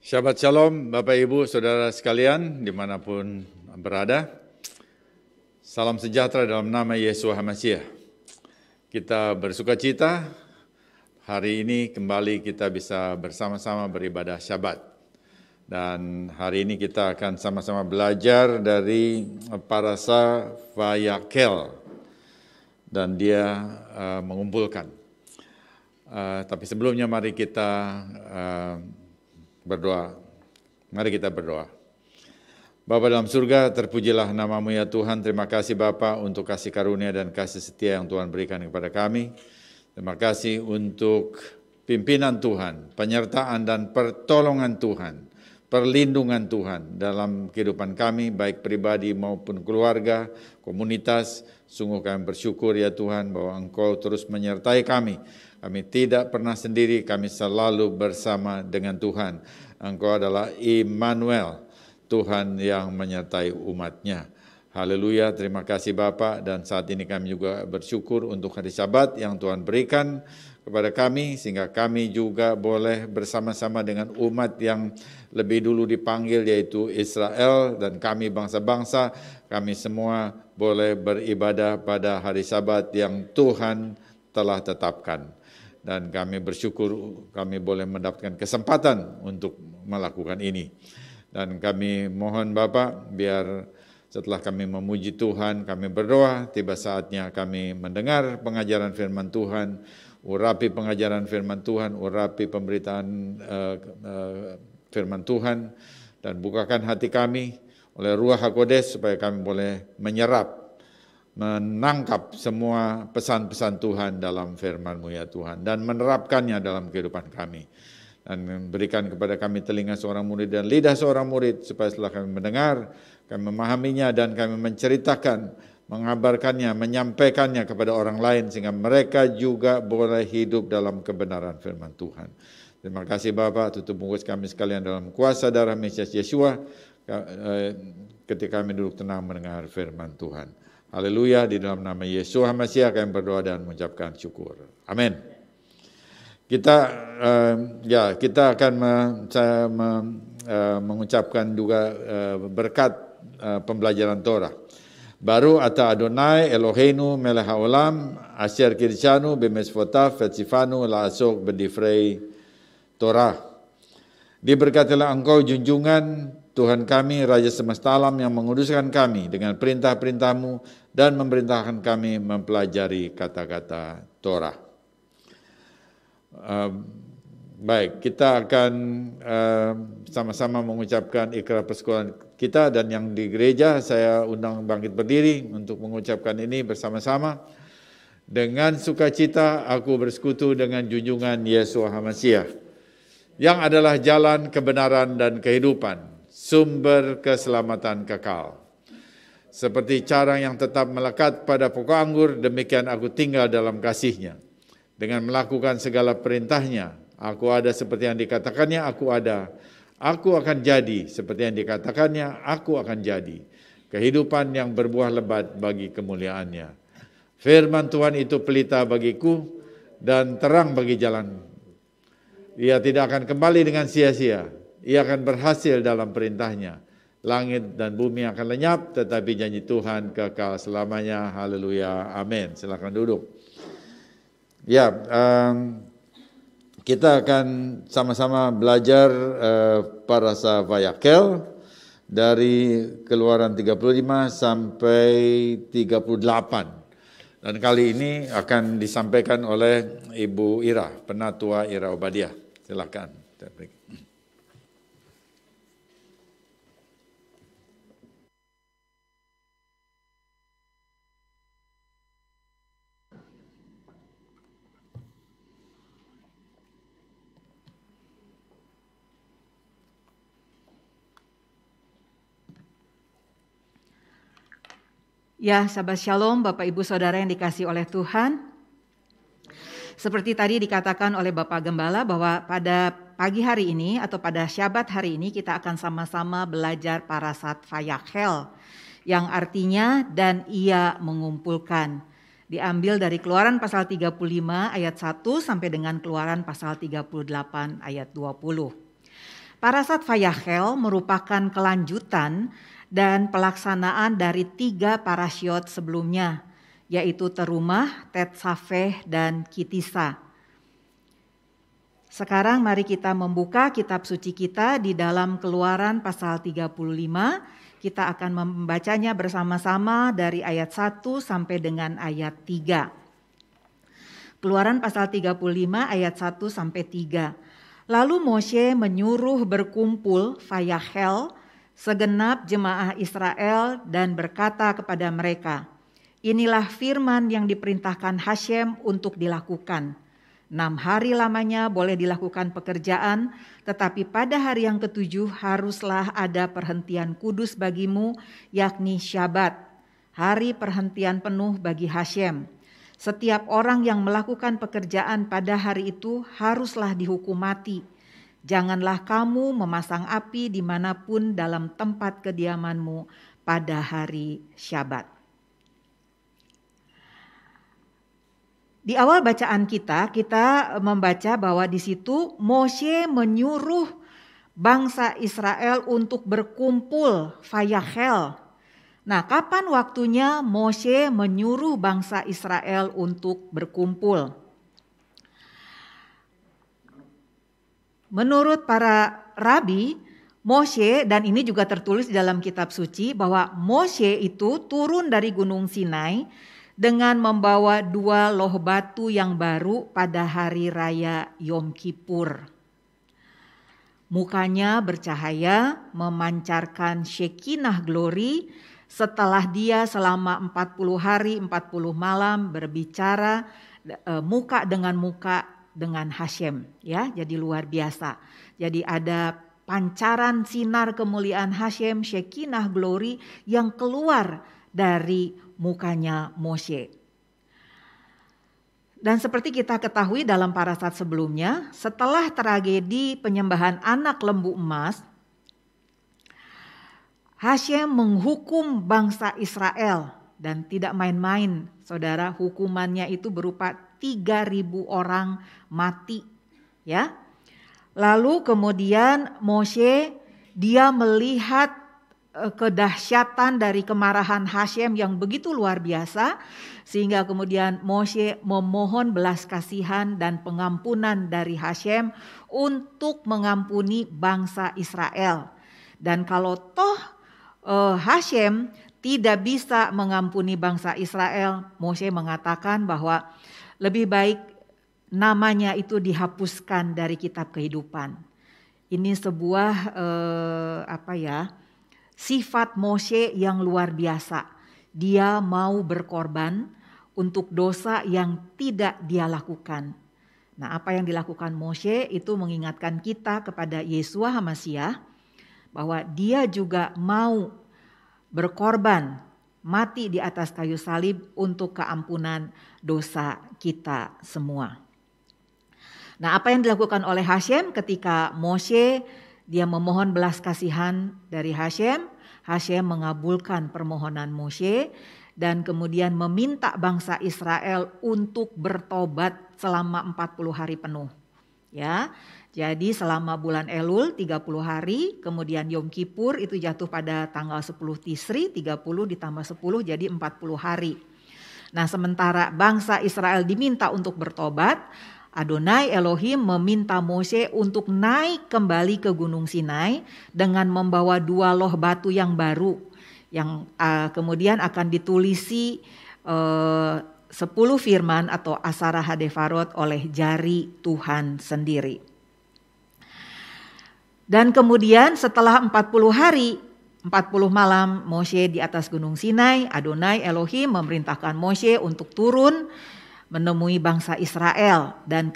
Shabbat Shalom Bapak Ibu Saudara sekalian dimanapun berada. Salam sejahtera dalam nama Yesus HaMasiah. Kita bersuka cita hari ini kembali kita bisa bersama-sama beribadah Syabat. Dan hari ini kita akan sama-sama belajar dari Parasa Vayakhel. Dan dia mengumpulkan. Tapi sebelumnya mari kita berdoa. Mari kita berdoa. Bapa dalam surga, terpujilah nama-Mu ya Tuhan. Terima kasih Bapa untuk kasih karunia dan kasih setia yang Tuhan berikan kepada kami. Terima kasih untuk pimpinan Tuhan, penyertaan dan pertolongan Tuhan, perlindungan Tuhan dalam kehidupan kami, baik pribadi maupun keluarga, komunitas. Sungguh kami bersyukur ya Tuhan bahwa Engkau terus menyertai kami. Kami tidak pernah sendiri, kami selalu bersama dengan Tuhan. Engkau adalah Immanuel, Tuhan yang menyertai umat-Nya. Haleluya, terima kasih Bapa. Dan saat ini kami juga bersyukur untuk hari Sabat yang Tuhan berikan kepada kami, sehingga kami juga boleh bersama-sama dengan umat yang lebih dulu dipanggil, yaitu Israel, dan kami bangsa-bangsa, kami semua boleh beribadah pada hari Sabat yang Tuhan telah tetapkan. Dan kami bersyukur kami boleh mendapatkan kesempatan untuk melakukan ini. Dan kami mohon Bapak, biar setelah kami memuji Tuhan, kami berdoa, tiba saatnya kami mendengar pengajaran firman Tuhan, urapi pengajaran firman Tuhan, urapi pemberitaan firman Tuhan, dan bukakan hati kami oleh Ruach HaKodes supaya kami boleh menyerap, menangkap semua pesan-pesan Tuhan dalam firman-Mu ya Tuhan, dan menerapkannya dalam kehidupan kami. Dan berikan kepada kami telinga seorang murid dan lidah seorang murid, supaya setelah kami mendengar, kami memahaminya dan kami menceritakan, mengabarkannya, menyampaikannya kepada orang lain, sehingga mereka juga boleh hidup dalam kebenaran firman Tuhan. Terima kasih Bapak, tutup bungkus kami sekalian dalam kuasa darah Mesias Yeshua, ketika kami duduk tenang mendengar firman Tuhan. Haleluya, di dalam nama Yesus HaMasiah kami berdoa dan mengucapkan syukur. Amin. Kita akan mengucapkan juga berkat pembelajaran Torah. Baru ata Adonai Eloheinu melech haolam asher kirshanu b'mitzvotav v'tzivanu la'asok b'divrei Torah. Diberkatilah Engkau junjungan Tuhan kami, Raja semesta alam yang menguduskan kami dengan perintah-perintah-Mu dan memerintahkan kami mempelajari kata-kata Torah. Baik, kita akan sama-sama mengucapkan ikrar persekutuan kita, dan yang di gereja saya undang bangkit berdiri untuk mengucapkan ini bersama-sama. Dengan sukacita aku bersekutu dengan junjungan Yesus HaMasiah, yang adalah jalan kebenaran dan kehidupan, sumber keselamatan kekal. Seperti carang yang tetap melekat pada pokok anggur, demikian aku tinggal dalam kasih-Nya. Dengan melakukan segala perintah-Nya, aku ada seperti yang dikatakannya, aku ada. Aku akan jadi seperti yang dikatakannya, aku akan jadi. Kehidupan yang berbuah lebat bagi kemuliaan-Nya. Firman Tuhan itu pelita bagiku dan terang bagi jalan. Ia tidak akan kembali dengan sia-sia. Ia akan berhasil dalam perintah-Nya. Langit dan bumi akan lenyap, tetapi janji Tuhan kekal selamanya. Haleluya, amin. Silakan duduk. Ya, kita akan sama-sama belajar Parasa Vayakhel dari Keluaran 35 sampai 38. Dan kali ini akan disampaikan oleh Ibu Ira, Penatua Ira Obadiah. Silakan. Ya, Shabbat Shalom Bapak Ibu Saudara yang dikasihi oleh Tuhan. Seperti tadi dikatakan oleh Bapak Gembala bahwa pada pagi hari ini atau pada Syabat hari ini kita akan sama-sama belajar Parasat Vayakhel, yang artinya dan ia mengumpulkan. Diambil dari Keluaran pasal 35 ayat 1 sampai dengan Keluaran pasal 38 ayat 20. Parasat Vayachel merupakan kelanjutan dan pelaksanaan dari 3 parasyot sebelumnya, yaitu Terumah, Tetsafeh, dan Kitisa. Sekarang mari kita membuka kitab suci kita di dalam Keluaran pasal 35. Kita akan membacanya bersama-sama dari ayat 1 sampai dengan ayat 3. Keluaran pasal 35 ayat 1 sampai 3. Lalu Moshe menyuruh berkumpul Vayachel segenap jemaah Israel dan berkata kepada mereka, "Inilah firman yang diperintahkan Hashem untuk dilakukan. 6 hari lamanya boleh dilakukan pekerjaan, tetapi pada hari yang ke-7 haruslah ada perhentian kudus bagimu, yakni Syabat, hari perhentian penuh bagi Hashem. Setiap orang yang melakukan pekerjaan pada hari itu haruslah dihukum mati. Janganlah kamu memasang api dimanapun dalam tempat kediamanmu pada hari Syabat." Di awal bacaan kita membaca bahwa di situ Moshe menyuruh bangsa Israel untuk berkumpul Vayachel. Nah, kapan waktunya Moshe menyuruh bangsa Israel untuk berkumpul? Menurut para rabi, Moshe, dan ini juga tertulis di dalam kitab suci, bahwa Moshe itu turun dari Gunung Sinai dengan membawa 2 loh batu yang baru pada hari raya Yom Kippur. Mukanya bercahaya, memancarkan Shekinah glory setelah dia selama 40 hari 40 malam berbicara muka dengan Hashem, ya. Jadi luar biasa. Jadi ada pancaran sinar kemuliaan Hashem, Shekinah glory yang keluar dari mukanya Moshe. Dan seperti kita ketahui dalam parasat sebelumnya, setelah tragedi penyembahan anak lembu emas, Hashem menghukum bangsa Israel, dan tidak main-main, saudara. Hukumannya itu berupa 3.000 orang mati, ya. Lalu kemudian Moshe, dia melihat kedahsyatan dari kemarahan Hashem yang begitu luar biasa, sehingga kemudian Moshe memohon belas kasihan dan pengampunan dari Hashem untuk mengampuni bangsa Israel. Dan kalau toh Hashem tidak bisa mengampuni bangsa Israel, Moshe mengatakan bahwa lebih baik namanya itu dihapuskan dari kitab kehidupan. Ini sebuah sifat Moshe yang luar biasa. Dia mau berkorban untuk dosa yang tidak dia lakukan. Nah, apa yang dilakukan Moshe itu mengingatkan kita kepada Yeshua HaMashiach bahwa dia juga mau berkorban, mati di atas kayu salib untuk keampunan dosa kita semua. Nah, apa yang dilakukan oleh Hashem ketika Moshe dia memohon belas kasihan dari Hashem. Hashem mengabulkan permohonan Moshe dan kemudian meminta bangsa Israel untuk bertobat selama 40 hari penuh. Ya. Jadi selama bulan Elul 30 hari, kemudian Yom Kippur itu jatuh pada tanggal 10 Tisri, 30 ditambah 10 jadi 40 hari. Nah, sementara bangsa Israel diminta untuk bertobat, Adonai Elohim meminta Moshe untuk naik kembali ke Gunung Sinai dengan membawa 2 loh batu yang baru yang kemudian akan ditulisi 10 firman atau Asara Hadefarot oleh jari Tuhan sendiri. Dan kemudian setelah 40 hari, 40 malam Moshe di atas Gunung Sinai, Adonai Elohim memerintahkan Moshe untuk turun menemui bangsa Israel. Dan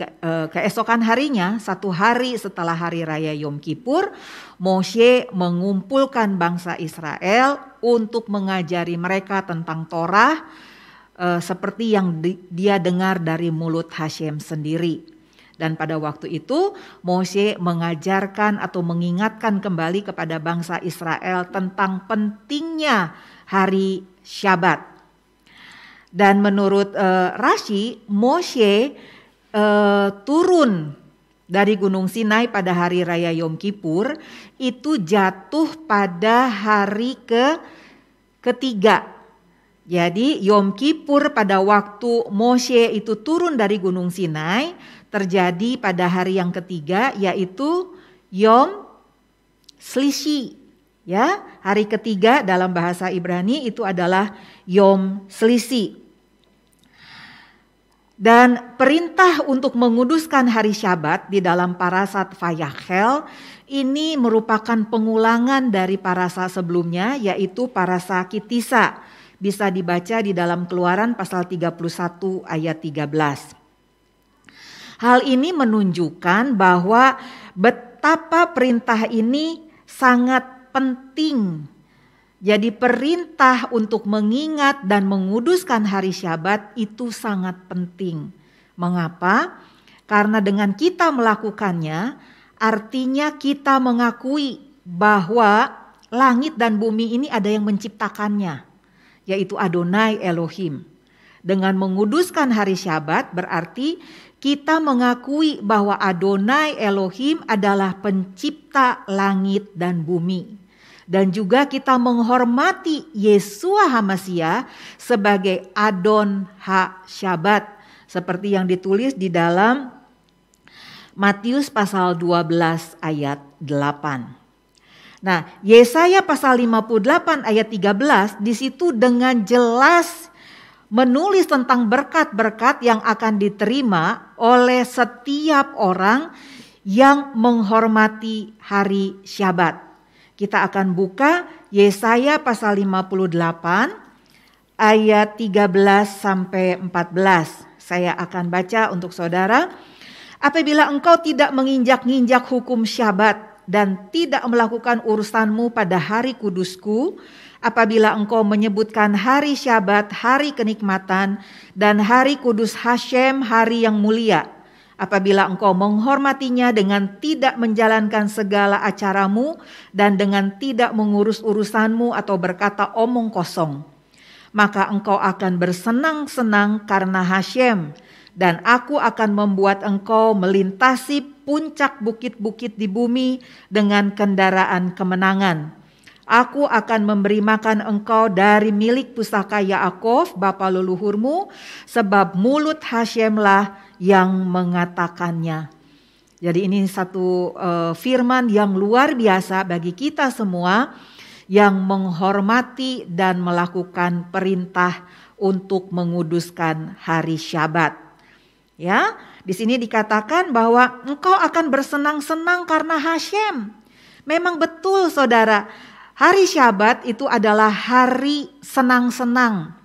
keesokan harinya, 1 hari setelah hari raya Yom Kippur, Moshe mengumpulkan bangsa Israel untuk mengajari mereka tentang Torah seperti yang dia dengar dari mulut Hashem sendiri. Dan pada waktu itu Moshe mengajarkan atau mengingatkan kembali kepada bangsa Israel tentang pentingnya hari Syabat. Dan menurut Rashi, Moshe turun dari Gunung Sinai pada hari raya Yom Kippur itu jatuh pada hari ketiga. Jadi Yom Kippur pada waktu Moshe itu turun dari Gunung Sinai terjadi pada hari yang ketiga, yaitu Yom Slishi. Ya, hari ketiga dalam bahasa Ibrani itu adalah Yom Slishi. Dan perintah untuk menguduskan hari Syabat di dalam Parashat Vayachel ini merupakan pengulangan dari parasha sebelumnya, yaitu parasha Kitisa. Bisa dibaca di dalam Keluaran pasal 31 ayat 13. Hal ini menunjukkan bahwa betapa perintah ini sangat penting. Jadi perintah untuk mengingat dan menguduskan hari Syabat itu sangat penting. Mengapa? Karena dengan kita melakukannya, artinya kita mengakui bahwa langit dan bumi ini ada yang menciptakannya, yaitu Adonai Elohim. Dengan menguduskan hari Syabat berarti kita mengakui bahwa Adonai Elohim adalah pencipta langit dan bumi. Dan juga kita menghormati Yeshua HaMashiach sebagai Adon HaSyabat. Seperti yang ditulis di dalam Matius pasal 12 ayat 8. Nah, Yesaya pasal 58 ayat 13 di situ dengan jelas menulis tentang berkat-berkat yang akan diterima oleh setiap orang yang menghormati hari Syabat. Kita akan buka Yesaya pasal 58 ayat 13 sampai 14. Saya akan baca untuk saudara. Apabila engkau tidak menginjak-injak hukum Syabat dan tidak melakukan urusanmu pada hari kudusku, apabila engkau menyebutkan hari Syabat, hari kenikmatan, dan hari kudus Hashem, hari yang mulia, apabila engkau menghormatinya dengan tidak menjalankan segala acaramu dan dengan tidak mengurus urusanmu atau berkata omong kosong, maka engkau akan bersenang-senang karena Hashem, dan aku akan membuat engkau melintasi puncak bukit-bukit di bumi dengan kendaraan kemenangan. Aku akan memberi makan engkau dari milik pusaka Yaakov, bapa leluhurmu, sebab mulut Hashemlah yang mengatakannya. Jadi ini satu firman yang luar biasa bagi kita semua yang menghormati dan melakukan perintah untuk menguduskan hari Syabat. Ya, di sini dikatakan bahwa engkau akan bersenang-senang karena Hashem. Memang betul saudara, hari Syabat itu adalah hari senang-senang.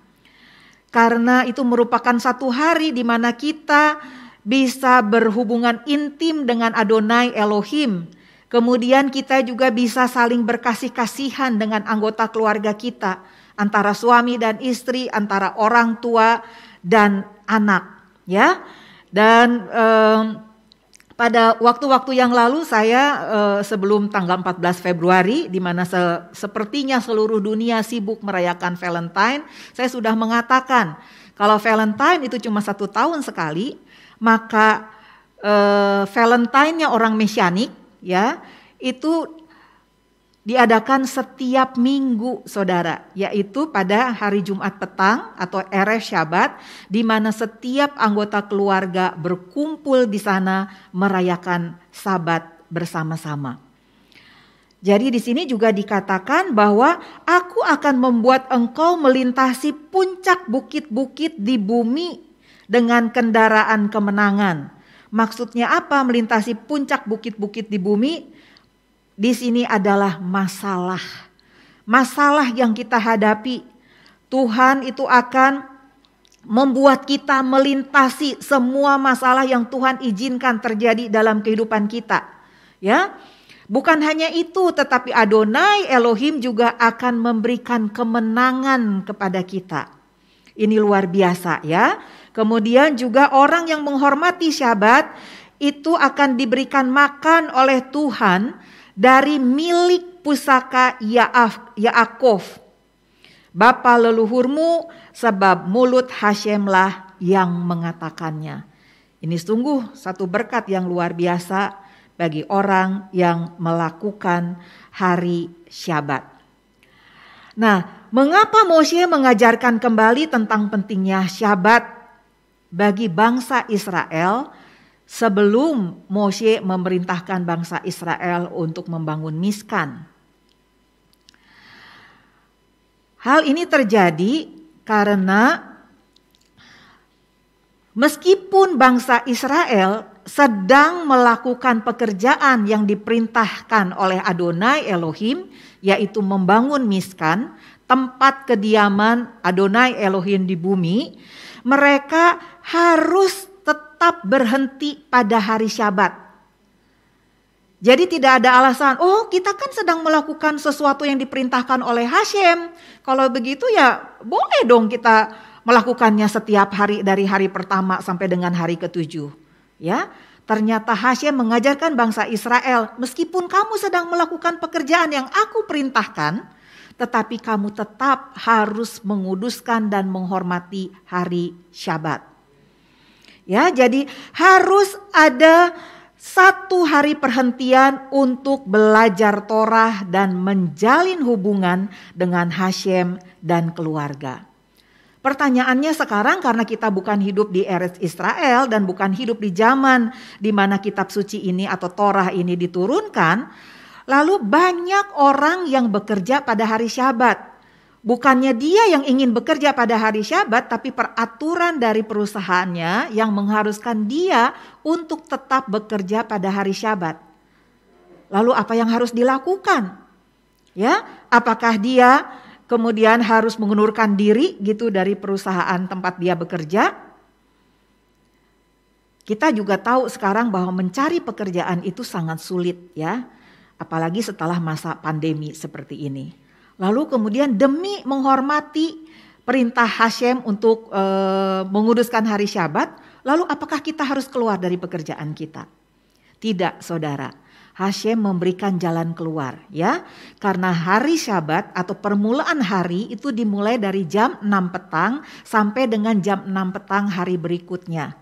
Karena itu merupakan satu hari di mana kita bisa berhubungan intim dengan Adonai Elohim. Kemudian kita juga bisa saling berkasih-kasihan dengan anggota keluarga kita. Antara suami dan istri, antara orang tua dan anak. Ya. Dan pada waktu-waktu yang lalu saya sebelum tanggal 14 Februari di mana sepertinya seluruh dunia sibuk merayakan Valentine, saya sudah mengatakan kalau Valentine itu cuma 1 tahun sekali, maka Valentine-nya orang Mesianik ya itu diadakan setiap minggu saudara, yaitu pada hari Jumat petang atau Erev Syabat, di mana setiap anggota keluarga berkumpul di sana merayakan Sabat bersama-sama. Jadi di sini juga dikatakan bahwa aku akan membuat engkau melintasi puncak bukit-bukit di bumi dengan kendaraan kemenangan. Maksudnya apa melintasi puncak bukit-bukit di bumi? Di sini adalah masalah yang kita hadapi. Tuhan itu akan membuat kita melintasi semua masalah yang Tuhan izinkan terjadi dalam kehidupan kita. Ya, bukan hanya itu, tetapi Adonai Elohim juga akan memberikan kemenangan kepada kita. Ini luar biasa ya. Kemudian juga orang yang menghormati Syabat itu akan diberikan makan oleh Tuhan dari milik pusaka Yaakov, bapa leluhurmu, sebab mulut Hashemlah yang mengatakannya. Ini sungguh satu berkat yang luar biasa bagi orang yang melakukan hari Syabat. Nah, mengapa Moshe mengajarkan kembali tentang pentingnya Syabat bagi bangsa Israel sebelum Moshe memerintahkan bangsa Israel untuk membangun Miskan? Hal ini terjadi karena meskipun bangsa Israel sedang melakukan pekerjaan yang diperintahkan oleh Adonai Elohim, yaitu membangun Miskan, tempat kediaman Adonai Elohim di bumi, mereka harus tetap berhenti pada hari Syabat. Jadi tidak ada alasan, oh kita kan sedang melakukan sesuatu yang diperintahkan oleh Hashem. Kalau begitu ya boleh dong kita melakukannya setiap hari dari hari pertama sampai dengan hari ke-7. Ya, ternyata Hashem mengajarkan bangsa Israel, meskipun kamu sedang melakukan pekerjaan yang aku perintahkan, tetapi kamu tetap harus menguduskan dan menghormati hari Syabat. Ya, jadi harus ada satu hari perhentian untuk belajar Torah dan menjalin hubungan dengan Hashem dan keluarga. Pertanyaannya sekarang, karena kita bukan hidup di Eretz Israel dan bukan hidup di zaman di mana kitab suci ini atau Torah ini diturunkan, lalu banyak orang yang bekerja pada hari Syabat. Bukannya dia yang ingin bekerja pada hari Syabat, tapi peraturan dari perusahaannya yang mengharuskan dia untuk tetap bekerja pada hari Syabat. Lalu apa yang harus dilakukan? Ya, apakah dia kemudian harus mengundurkan diri gitu dari perusahaan tempat dia bekerja? Kita juga tahu sekarang bahwa mencari pekerjaan itu sangat sulit ya, apalagi setelah masa pandemi seperti ini. Lalu kemudian demi menghormati perintah Hashem untuk menguduskan hari Syabat, lalu apakah kita harus keluar dari pekerjaan kita? Tidak, saudara. Hashem memberikan jalan keluar ya. Karena hari Syabat atau permulaan hari itu dimulai dari jam 6 petang sampai dengan jam 6 petang hari berikutnya.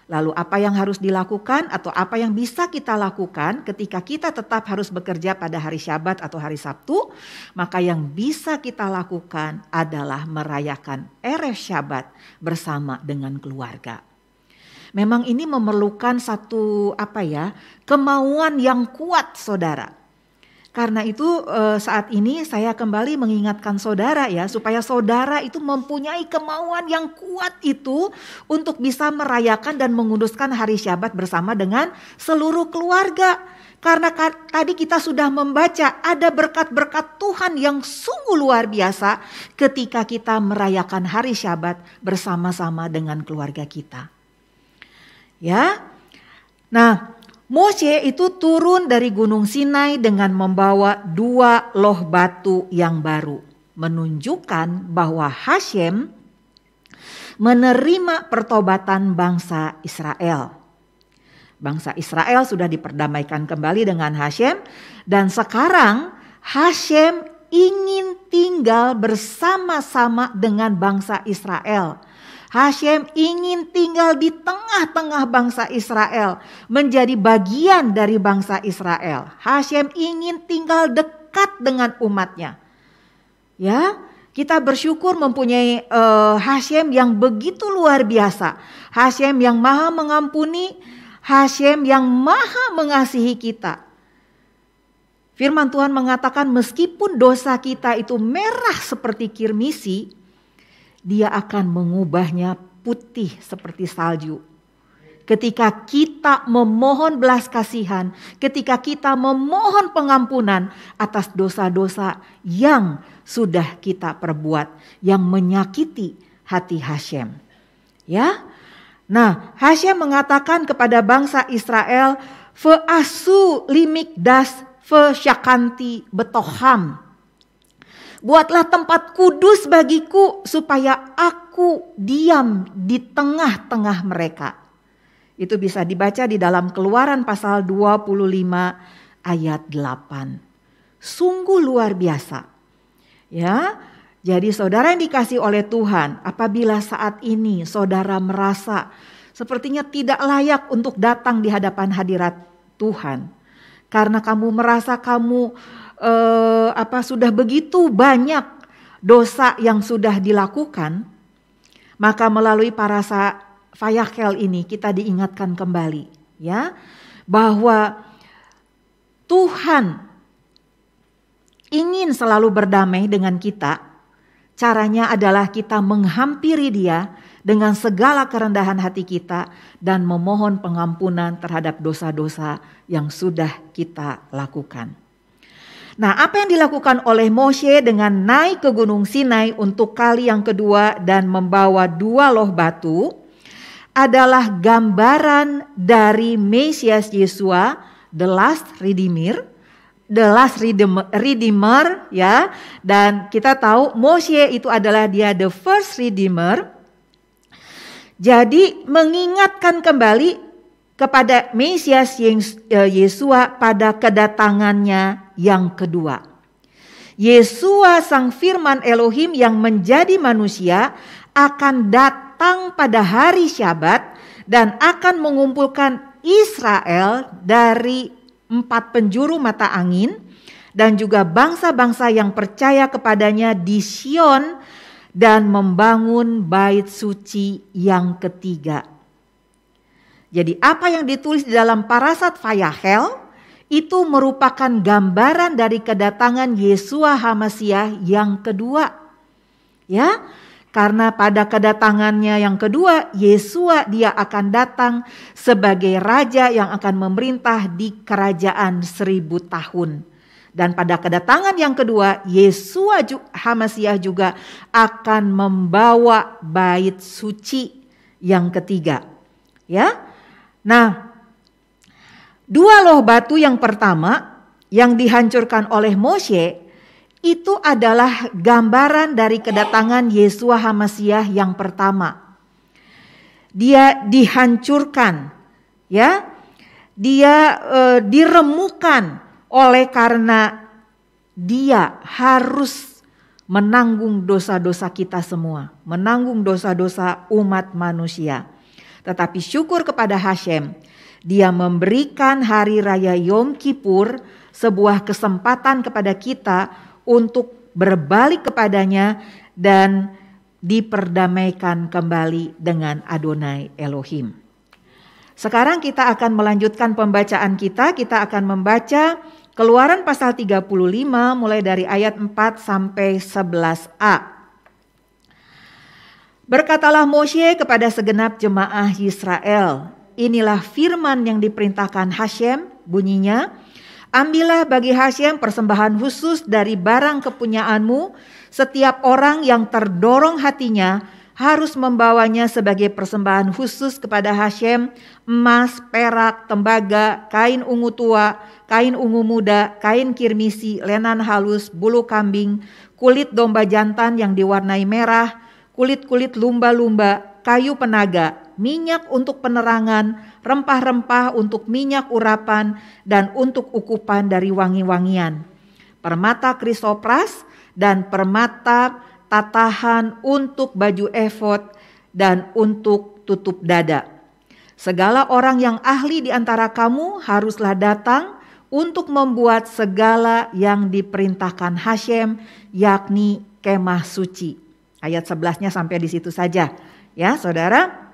Lalu apa yang harus dilakukan atau apa yang bisa kita lakukan ketika kita tetap harus bekerja pada hari Syabat atau hari Sabtu? Maka yang bisa kita lakukan adalah merayakan Erev Syabat bersama dengan keluarga. Memang ini memerlukan satu kemauan yang kuat, saudara. Karena itu saat ini saya kembali mengingatkan saudara ya, supaya saudara itu mempunyai kemauan yang kuat itu untuk bisa merayakan dan menguduskan hari Syabat bersama dengan seluruh keluarga. Karena tadi kita sudah membaca ada berkat-berkat Tuhan yang sungguh luar biasa ketika kita merayakan hari Syabat bersama-sama dengan keluarga kita. Ya, nah Moshe itu turun dari Gunung Sinai dengan membawa 2 loh batu yang baru, menunjukkan bahwa Hashem menerima pertobatan bangsa Israel. Bangsa Israel sudah diperdamaikan kembali dengan Hashem, dan sekarang Hashem ingin tinggal bersama-sama dengan bangsa Israel. Hashem ingin tinggal di tengah-tengah bangsa Israel, menjadi bagian dari bangsa Israel. Hashem ingin tinggal dekat dengan umatnya. Ya, kita bersyukur mempunyai Hashem yang begitu luar biasa. Hashem yang maha mengampuni, Hashem yang maha mengasihi kita. Firman Tuhan mengatakan meskipun dosa kita itu merah seperti kirmisi, Dia akan mengubahnya putih seperti salju. Ketika kita memohon belas kasihan, ketika kita memohon pengampunan atas dosa-dosa yang sudah kita perbuat, yang menyakiti hati Hashem. Ya, nah Hashem mengatakan kepada bangsa Israel, "Ve'asu limikdas ve'syakanti betoham." Buatlah tempat kudus bagiku supaya aku diam di tengah-tengah mereka. Itu bisa dibaca di dalam Keluaran pasal 25 ayat 8. Sungguh luar biasa. Ya, jadi saudara yang dikasihi oleh Tuhan, apabila saat ini saudara merasa sepertinya tidak layak untuk datang di hadapan hadirat Tuhan. Karena kamu merasa kamu sudah begitu banyak dosa yang sudah dilakukan, maka melalui parasa Vayakhel ini kita diingatkan kembali, ya, bahwa Tuhan ingin selalu berdamai dengan kita. Caranya adalah kita menghampiri Dia dengan segala kerendahan hati kita dan memohon pengampunan terhadap dosa-dosa yang sudah kita lakukan. Nah, apa yang dilakukan oleh Moshe dengan naik ke Gunung Sinai untuk kali yang kedua dan membawa 2 loh batu adalah gambaran dari Mesias Yesua, the last redeemer, ya. Dan kita tahu Moshe itu adalah dia the first redeemer. Jadi mengingatkan kembali kepada Mesias Yesua pada kedatangannya yang kedua. Yesua sang firman Elohim yang menjadi manusia akan datang pada hari Syabat dan akan mengumpulkan Israel dari 4 penjuru mata angin dan juga bangsa-bangsa yang percaya kepadanya di Sion dan membangun bait suci yang ketiga. Jadi apa yang ditulis di dalam parasat Vayakhel itu merupakan gambaran dari kedatangan Yeshua HaMashiach yang kedua. Ya, karena pada kedatangannya yang kedua, Yesua dia akan datang sebagai raja yang akan memerintah di kerajaan 1000 tahun. Dan pada kedatangan yang kedua, Yesua HaMashiach juga akan membawa bait suci yang ketiga. Ya. Nah, 2 loh batu yang pertama yang dihancurkan oleh Moshe itu adalah gambaran dari kedatangan Yesua HaMashiach yang pertama. Dia dihancurkan, ya. Dia diremukan oleh karena dia harus menanggung dosa-dosa kita semua, menanggung dosa-dosa umat manusia. Tetapi syukur kepada Hashem, dia memberikan hari raya Yom Kippur sebuah kesempatan kepada kita untuk berbalik kepadanya dan diperdamaikan kembali dengan Adonai Elohim. Sekarang kita akan melanjutkan pembacaan kita. Kita akan membaca Keluaran pasal 35 mulai dari ayat 4 sampai 11a. Berkatalah Moshe kepada segenap jemaah Israel, inilah firman yang diperintahkan Hashem, bunyinya, ambillah bagi Hashem persembahan khusus dari barang kepunyaanmu. Setiap orang yang terdorong hatinya harus membawanya sebagai persembahan khusus kepada Hashem, emas, perak, tembaga, kain ungu tua, kain ungu muda, kain kirmisi, lenan halus, bulu kambing, kulit domba jantan yang diwarnai merah, kulit-kulit lumba-lumba, kayu penaga, minyak untuk penerangan, rempah-rempah untuk minyak urapan, dan untuk ukupan dari wangi-wangian. Permata krisopras dan permata tatahan untuk baju efod dan untuk tutup dada. Segala orang yang ahli di antara kamu haruslah datang untuk membuat segala yang diperintahkan Hashem, yakni kemah suci. Ayat 11-nya sampai di situ saja, ya saudara.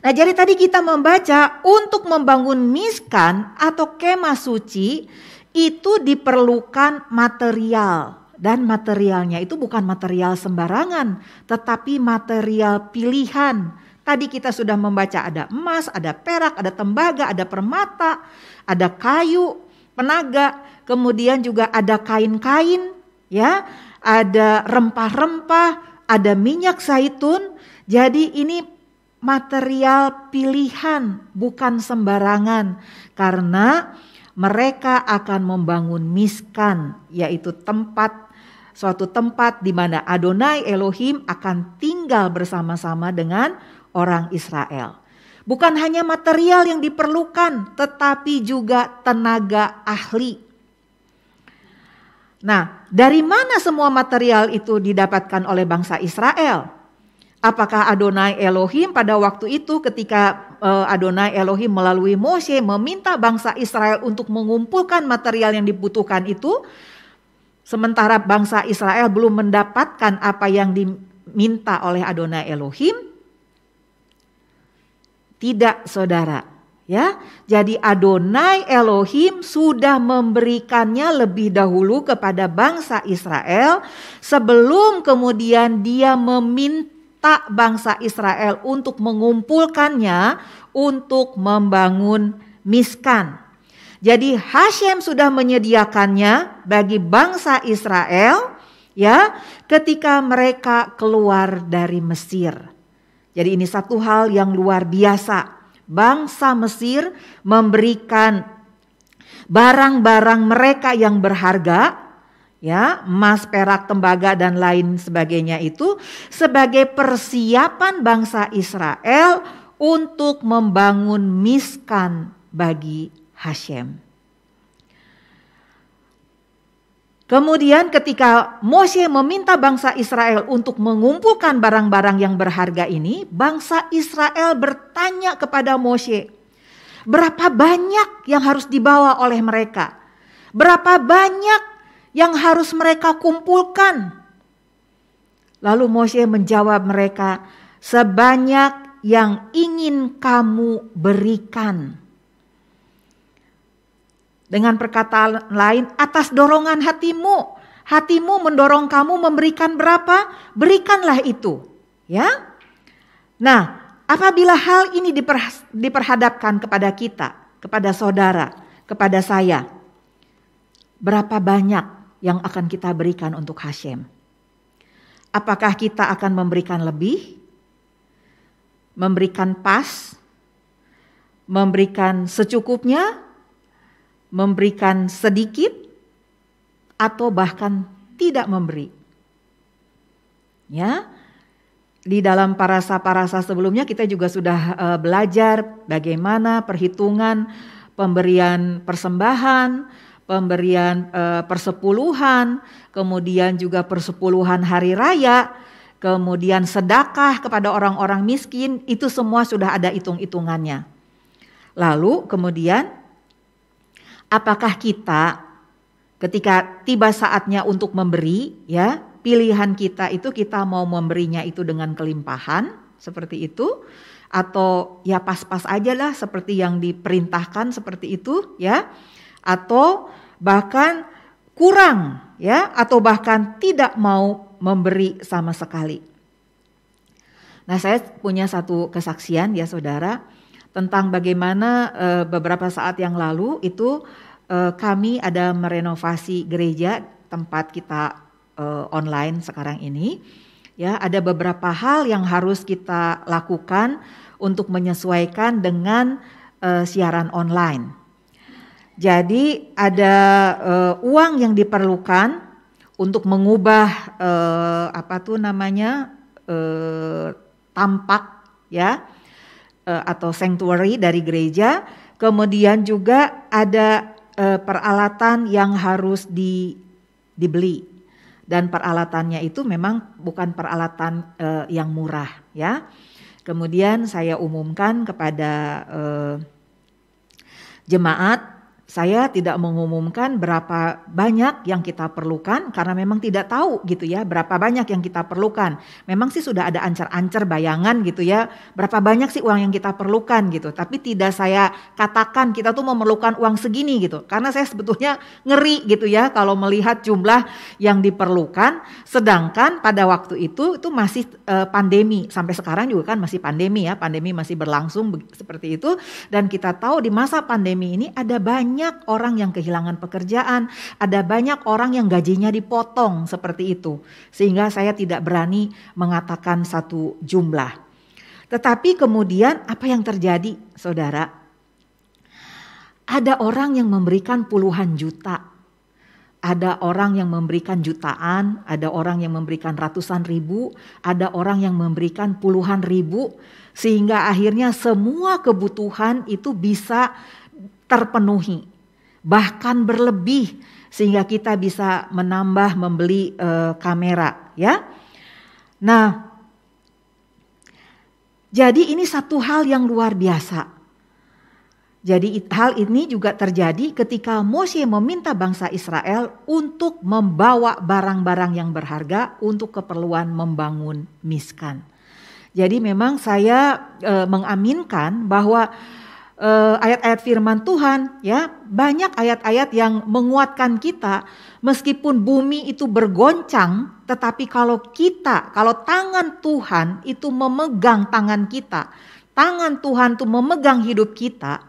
Nah, jadi tadi kita membaca untuk membangun miskan atau kemah suci itu diperlukan material. Dan materialnya itu bukan material sembarangan, tetapi material pilihan. Tadi kita sudah membaca ada emas, ada perak, ada tembaga, ada permata, ada kayu, penaga, kemudian juga ada kain-kain, ya, ada rempah-rempah, ada minyak zaitun. Jadi ini material pilihan, bukan sembarangan, karena mereka akan membangun miskan, yaitu suatu tempat di mana Adonai Elohim akan tinggal bersama-sama dengan orang Israel. Bukan hanya material yang diperlukan, tetapi juga tenaga ahli. Nah, dari mana semua material itu didapatkan oleh bangsa Israel? Apakah Adonai Elohim pada waktu itu ketika Adonai Elohim melalui Moshe meminta bangsa Israel untuk mengumpulkan material yang dibutuhkan itu, sementara bangsa Israel belum mendapatkan apa yang diminta oleh Adonai Elohim? Tidak, saudara. Ya, jadi Adonai Elohim sudah memberikannya lebih dahulu kepada bangsa Israel sebelum kemudian dia meminta bangsa Israel untuk mengumpulkannya untuk membangun Miskan. Jadi Hashem sudah menyediakannya bagi bangsa Israel ya ketika mereka keluar dari Mesir. Jadi ini satu hal yang luar biasa. Bangsa Mesir memberikan barang-barang mereka yang berharga, ya, emas, perak, tembaga dan lain sebagainya itu sebagai persiapan bangsa Israel untuk membangun Miskan bagi Hashem. Kemudian ketika Moshe meminta bangsa Israel untuk mengumpulkan barang-barang yang berharga ini, bangsa Israel bertanya kepada Moshe, berapa banyak yang harus dibawa oleh mereka? Berapa banyak yang harus mereka kumpulkan? Lalu Moshe menjawab mereka, sebanyak yang ingin kamu berikan. Dengan perkataan lain, atas dorongan hatimu. Hatimu mendorong kamu memberikan berapa? Berikanlah itu. Ya. Nah, apabila hal ini diperhadapkan kepada kita, kepada saudara, kepada saya, berapa banyak yang akan kita berikan untuk Hashem? Apakah kita akan memberikan lebih? Memberikan pas? Memberikan secukupnya? Memberikan sedikit? Atau bahkan tidak memberi? Ya, di dalam parasa-parasa sebelumnya kita juga sudah belajar bagaimana perhitungan pemberian persembahan, pemberian persepuluhan, kemudian juga persepuluhan hari raya, kemudian sedekah kepada orang-orang miskin, itu semua sudah ada hitung-hitungannya. Lalu kemudian apakah kita ketika tiba saatnya untuk memberi, ya, pilihan kita itu kita mau memberinya itu dengan kelimpahan seperti itu, atau ya pas-pas aja lah seperti yang diperintahkan seperti itu, ya, atau bahkan kurang, ya, atau bahkan tidak mau memberi sama sekali. Nah, saya punya satu kesaksian ya saudara tentang bagaimana beberapa saat yang lalu itu kami ada merenovasi gereja tempat kita online sekarang ini. Ya, ada beberapa hal yang harus kita lakukan untuk menyesuaikan dengan siaran online. Jadi ada uang yang diperlukan untuk mengubah tampak ya atau sanctuary dari gereja. Kemudian juga ada peralatan yang harus dibeli, dan peralatannya itu memang bukan peralatan yang murah ya. Kemudian saya umumkan kepada jemaat, saya tidak mengumumkan berapa banyak yang kita perlukan karena memang tidak tahu gitu ya berapa banyak yang kita perlukan. Memang sih sudah ada ancer-ancer bayangan gitu ya berapa banyak sih uang yang kita perlukan gitu. Tapi tidak saya katakan kita tuh memerlukan uang segini gitu. Karena saya sebetulnya ngeri gitu ya kalau melihat jumlah yang diperlukan. Sedangkan pada waktu itu masih pandemi. Sampai sekarang juga kan masih pandemi ya. Pandemi masih berlangsung seperti itu. Dan kita tahu di masa pandemi ini ada banyak orang yang kehilangan pekerjaan, ada banyak orang yang gajinya dipotong seperti itu. Sehingga saya tidak berani mengatakan satu jumlah. Tetapi kemudian apa yang terjadi, saudara? Ada orang yang memberikan puluhan juta. Ada orang yang memberikan jutaan, ada orang yang memberikan ratusan ribu, ada orang yang memberikan puluhan ribu. Sehingga akhirnya semua kebutuhan itu bisa terpenuhi, bahkan berlebih sehingga kita bisa menambah membeli kamera ya. Nah, Jadi ini satu hal yang luar biasa. Jadi hal ini juga terjadi ketika Moshe meminta bangsa Israel untuk membawa barang-barang yang berharga untuk keperluan membangun Miskan. Jadi memang saya mengaminkan bahwa ayat-ayat firman Tuhan, ya, banyak ayat-ayat yang menguatkan kita meskipun bumi itu bergoncang, tetapi kalau tangan Tuhan itu memegang tangan kita, tangan Tuhan itu memegang hidup kita,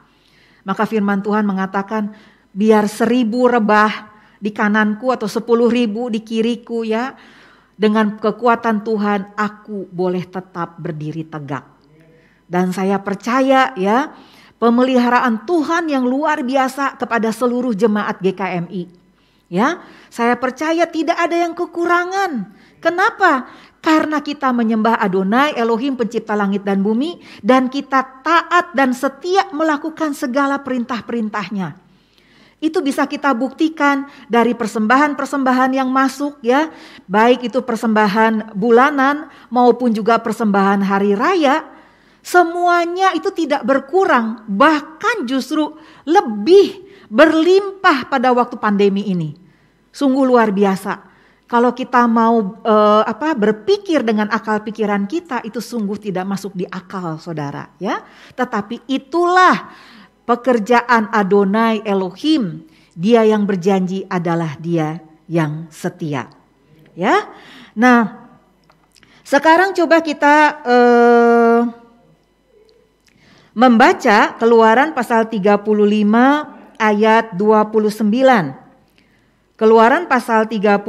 maka firman Tuhan mengatakan, biar 1000 rebah di kananku atau 10.000 di kiriku, ya, dengan kekuatan Tuhan aku boleh tetap berdiri tegak. Dan saya percaya, ya, pemeliharaan Tuhan yang luar biasa kepada seluruh jemaat GKMI. Ya, saya percaya tidak ada yang kekurangan. Kenapa? Karena kita menyembah Adonai Elohim pencipta langit dan bumi, dan kita taat dan setia melakukan segala perintah-perintahnya. Itu bisa kita buktikan dari persembahan-persembahan yang masuk, ya, baik itu persembahan bulanan maupun juga persembahan hari raya. Semuanya itu tidak berkurang, bahkan justru lebih berlimpah pada waktu pandemi ini. Sungguh luar biasa. Kalau kita mau berpikir dengan akal pikiran kita, itu sungguh tidak masuk di akal, saudara, ya. Tetapi itulah pekerjaan Adonai Elohim. Dia yang berjanji adalah Dia yang setia. Ya. Nah, sekarang coba kita membaca Keluaran pasal 35 ayat 29. Keluaran pasal 35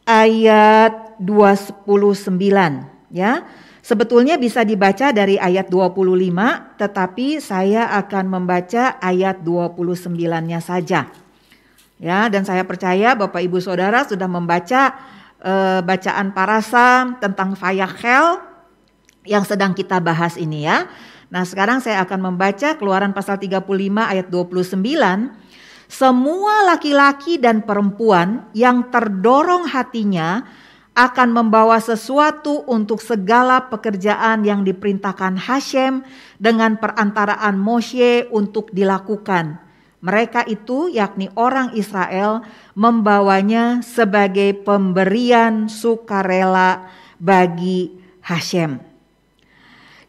ayat 29, ya. Sebetulnya bisa dibaca dari ayat 25, tetapi saya akan membaca ayat 29-nya saja. Ya, dan saya percaya Bapak Ibu Saudara sudah membaca bacaan parasa tentang Vayakhel yang sedang kita bahas ini, ya. Nah, sekarang saya akan membaca Keluaran pasal 35 ayat 29. Semua laki-laki dan perempuan yang terdorong hatinya akan membawa sesuatu untuk segala pekerjaan yang diperintahkan Hashem dengan perantaraan Moshe untuk dilakukan. Mereka itu, yakni orang Israel, membawanya sebagai pemberian sukarela bagi Hashem.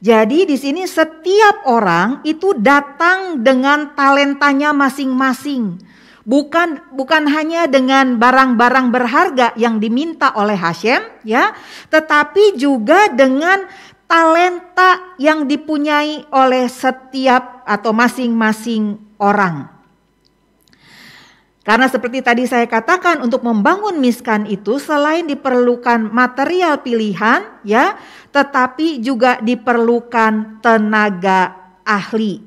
Jadi di sini setiap orang itu datang dengan talentanya masing-masing. Bukan hanya dengan barang-barang berharga yang diminta oleh Hashem, ya, tetapi juga dengan talenta yang dipunyai oleh setiap atau masing-masing orang. Karena seperti tadi saya katakan, untuk membangun Miskan itu selain diperlukan material pilihan, ya, tetapi juga diperlukan tenaga ahli.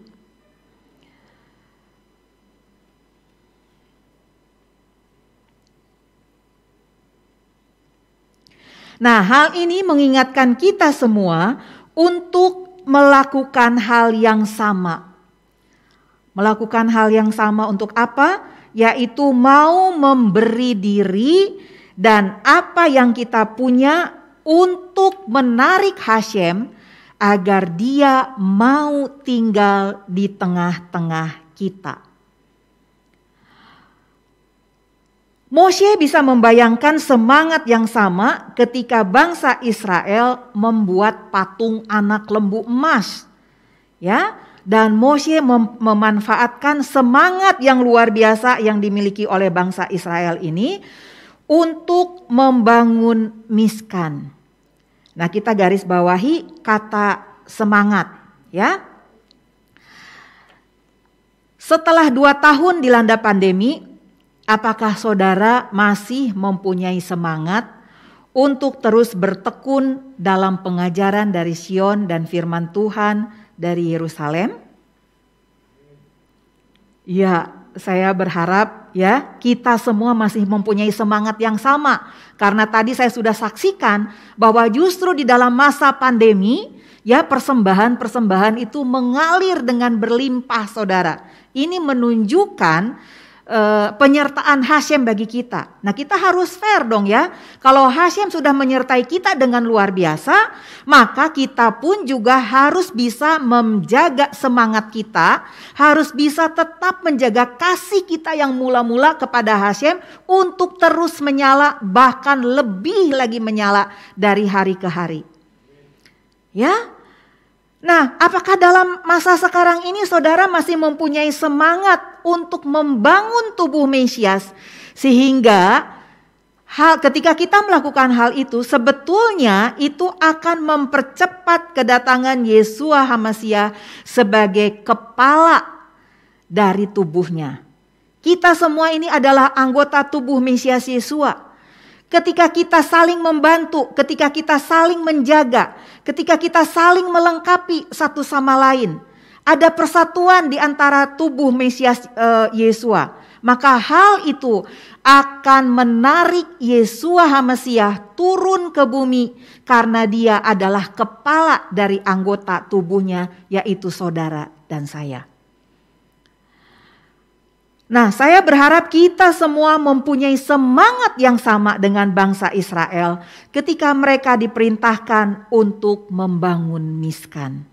Nah, hal ini mengingatkan kita semua untuk melakukan hal yang sama. Melakukan hal yang sama untuk apa? Yaitu mau memberi diri dan apa yang kita punya untuk menarik Hashem agar Dia mau tinggal di tengah-tengah kita. Moshe bisa membayangkan semangat yang sama ketika bangsa Israel membuat patung anak lembu emas. Ya, dan Moshe memanfaatkan semangat yang luar biasa yang dimiliki oleh bangsa Israel ini untuk membangun Miskan. Nah, kita garis bawahi kata semangat, ya. Setelah 2 tahun dilanda pandemi, apakah saudara masih mempunyai semangat untuk terus bertekun dalam pengajaran dari Sion dan firman Tuhan dari Yerusalem? Ya, saya berharap, ya, kita semua masih mempunyai semangat yang sama. Karena tadi saya sudah saksikan bahwa justru di dalam masa pandemi, ya, persembahan-persembahan itu mengalir dengan berlimpah, saudara. Ini menunjukkan penyertaan Hashem bagi kita. Nah, kita harus fair dong ya. Kalau Hashem sudah menyertai kita dengan luar biasa, maka kita pun juga harus bisa menjaga semangat kita, harus bisa tetap menjaga kasih kita yang mula-mula kepada Hashem untuk terus menyala, bahkan lebih lagi menyala dari hari ke hari. Ya. Nah, apakah dalam masa sekarang ini saudara masih mempunyai semangat untuk membangun tubuh Mesias, sehingga ketika kita melakukan hal itu sebetulnya itu akan mempercepat kedatangan Yeshua HaMashiach sebagai kepala dari tubuhnya. Kita semua ini adalah anggota tubuh Mesias Yeshua. Ketika kita saling membantu, ketika kita saling menjaga, ketika kita saling melengkapi satu sama lain, ada persatuan di antara tubuh Mesias Yeshua, maka hal itu akan menarik Yeshua HaMashiach turun ke bumi karena dia adalah kepala dari anggota tubuhnya, yaitu saudara dan saya. Nah, saya berharap kita semua mempunyai semangat yang sama dengan bangsa Israel ketika mereka diperintahkan untuk membangun Miskan.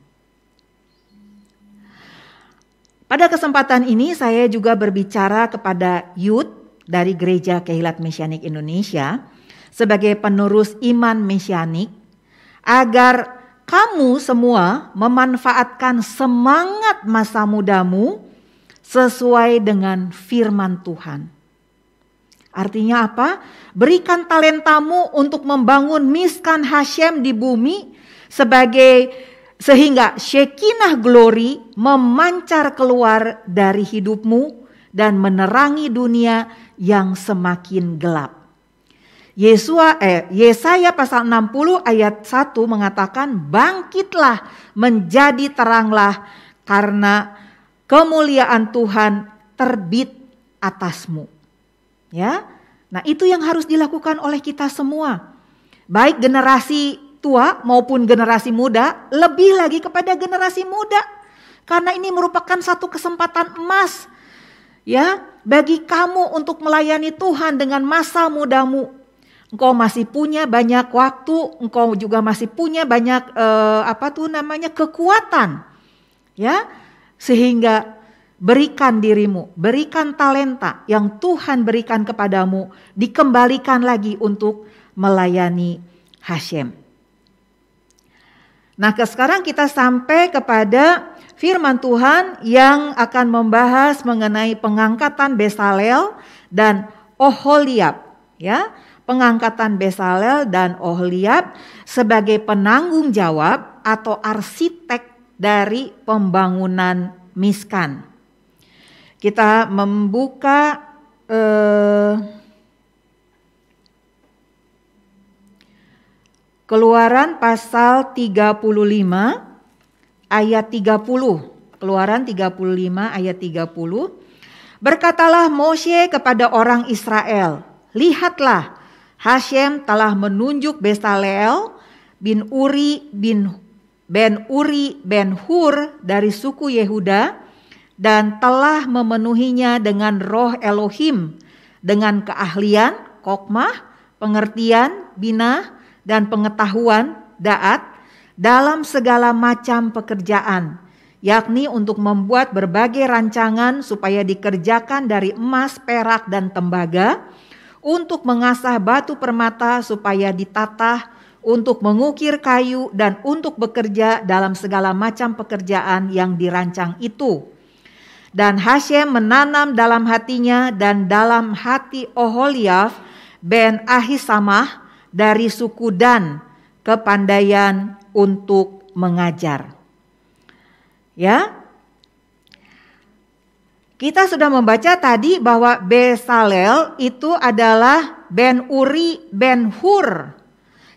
Pada kesempatan ini saya juga berbicara kepada youth dari Gereja Kehilat Mesianik Indonesia sebagai penerus iman Mesianik, agar kamu semua memanfaatkan semangat masa mudamu sesuai dengan firman Tuhan. Artinya apa? Berikan talentamu untuk membangun Miskan Hashem di bumi sehingga Shekinah glory memancar keluar dari hidupmu dan menerangi dunia yang semakin gelap. Yesaya pasal 60 ayat 1 mengatakan, bangkitlah menjadi teranglah karena kemuliaan Tuhan terbit atasmu. Ya. Nah, itu yang harus dilakukan oleh kita semua. Baik generasi tua maupun generasi muda, lebih lagi kepada generasi muda. Karena ini merupakan satu kesempatan emas ya bagi kamu untuk melayani Tuhan dengan masa mudamu. Engkau masih punya banyak waktu, engkau juga masih punya banyak kekuatan. Ya. Sehingga berikan dirimu, berikan talenta yang Tuhan berikan kepadamu, dikembalikan lagi untuk melayani Hashem. Nah, sekarang kita sampai kepada firman Tuhan yang akan membahas mengenai pengangkatan Besaleel dan Oholiab, ya. Pengangkatan Besaleel dan Oholiab sebagai penanggung jawab atau arsitek dari pembangunan Miskan. Kita membuka Keluaran pasal 35 ayat 30. Keluaran 35 ayat 30. Berkatalah Moshe kepada orang Israel, lihatlah, Hashem telah menunjuk Besaleel bin Uri bin Hur dari suku Yehuda dan telah memenuhinya dengan roh Elohim, dengan keahlian, kokmah, pengertian, binah, dan pengetahuan, da'at, dalam segala macam pekerjaan, yakni untuk membuat berbagai rancangan supaya dikerjakan dari emas, perak, dan tembaga, untuk mengasah batu permata supaya ditatah, untuk mengukir kayu, dan untuk bekerja dalam segala macam pekerjaan yang dirancang itu. Dan Hashem menanam dalam hatinya dan dalam hati Oholiab ben Ahisamah dari suku Dan kepandaian untuk mengajar. Ya, kita sudah membaca tadi bahwa Besaleel itu adalah Ben Uri Ben Hur.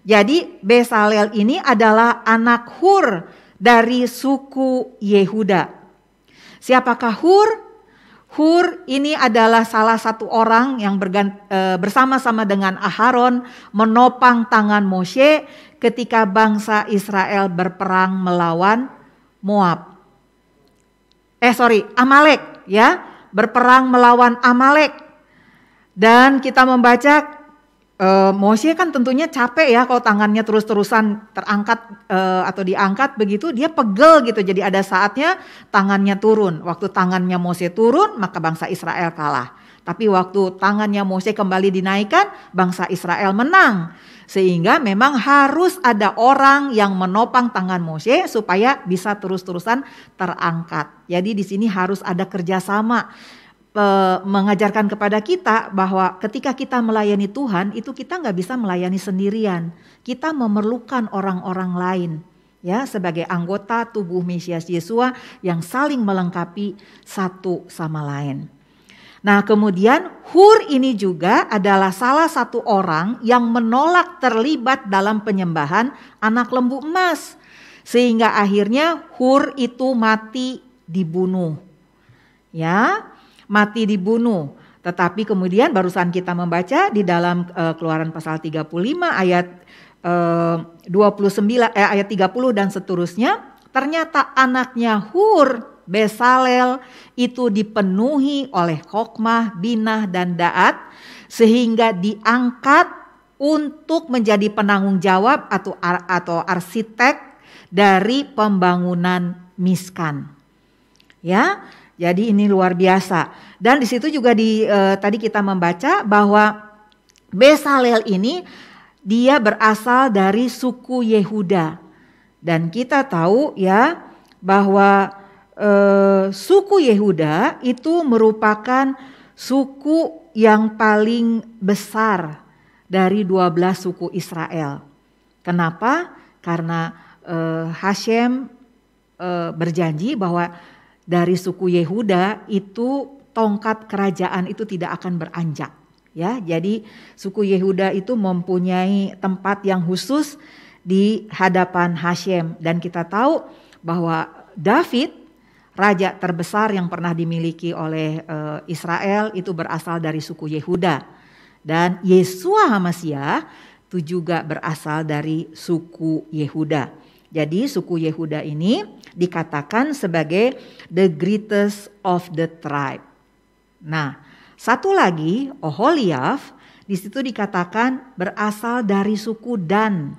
Jadi Besaleel ini adalah anak Hur dari suku Yehuda. Siapakah Hur? Hur ini adalah salah satu orang yang bersama-sama dengan Aharon menopang tangan Moshe ketika bangsa Israel berperang melawan Amalek, ya. berperang melawan Amalek. Dan kita membaca Moshe kan tentunya capek ya kalau tangannya terus-terusan terangkat atau diangkat begitu, dia pegel gitu. Jadi ada saatnya tangannya turun. Waktu tangannya Moshe turun, maka bangsa Israel kalah. Tapi waktu tangannya Moshe kembali dinaikkan, bangsa Israel menang. Sehingga memang harus ada orang yang menopang tangan Moshe supaya bisa terus-terusan terangkat. Jadi di sini harus ada kerjasama. Mengajarkan kepada kita bahwa ketika kita melayani Tuhan itu kita nggak bisa melayani sendirian. Kita memerlukan orang-orang lain ya sebagai anggota tubuh Mesias Yesua yang saling melengkapi satu sama lain. Nah kemudian Hur ini juga adalah salah satu orang yang menolak terlibat dalam penyembahan anak lembu emas. Sehingga akhirnya Hur itu mati dibunuh. Ya, mati dibunuh. Tetapi kemudian barusan kita membaca di dalam Keluaran pasal 35 ayat 29 ayat 30 dan seterusnya, ternyata anaknya Hur, Besalel itu dipenuhi oleh hokmah, binah dan daat sehingga diangkat untuk menjadi penanggung jawab atau arsitek dari pembangunan Miskan. Ya. Jadi ini luar biasa. Dan di situ juga tadi kita membaca bahwa Besalel ini dia berasal dari suku Yehuda. Dan kita tahu ya bahwa suku Yehuda itu merupakan suku yang paling besar dari 12 suku Israel. Kenapa? Karena Hashem berjanji bahwa dari suku Yehuda itu tongkat kerajaan itu tidak akan beranjak. Ya, jadi suku Yehuda itu mempunyai tempat yang khusus di hadapan Hashem. Dan kita tahu bahwa David, raja terbesar yang pernah dimiliki oleh Israel itu berasal dari suku Yehuda. Dan Yesua HaMashiach itu juga berasal dari suku Yehuda. Jadi suku Yehuda ini dikatakan sebagai the greatest of the tribe. Nah, satu lagi Oholiab di situ dikatakan berasal dari suku Dan.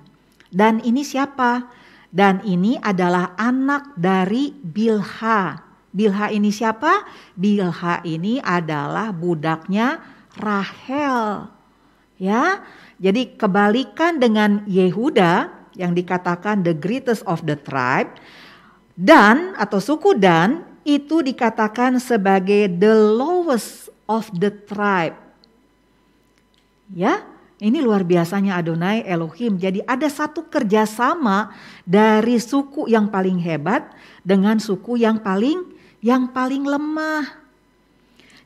Dan ini siapa? Dan ini adalah anak dari Bilha. Bilha ini siapa? Bilha ini adalah budaknya Rahel. Ya, jadi kebalikan dengan Yehuda yang dikatakan the greatest of the tribe, Dan atau suku Dan itu dikatakan sebagai the lowest of the tribe. Ya, ini luar biasanya Adonai Elohim. Jadi ada satu kerjasama dari suku yang paling hebat dengan suku yang paling lemah.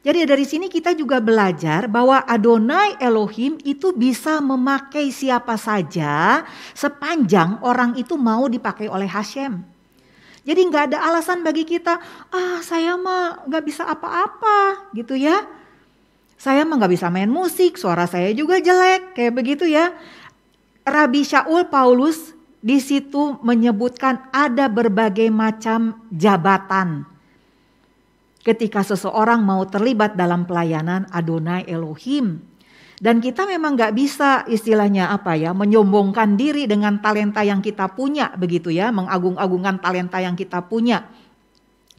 Jadi dari sini kita juga belajar bahwa Adonai Elohim itu bisa memakai siapa saja sepanjang orang itu mau dipakai oleh Hashem. Jadi nggak ada alasan bagi kita, saya mah nggak bisa apa-apa gitu ya. Saya mah nggak bisa main musik, suara saya juga jelek, kayak begitu ya. Rabi Shaul Paulus di situ menyebutkan ada berbagai macam jabatan. Ketika seseorang mau terlibat dalam pelayanan Adonai Elohim. Dan kita memang gak bisa istilahnya menyombongkan diri dengan talenta yang kita punya begitu ya. Mengagung-agungkan talenta yang kita punya.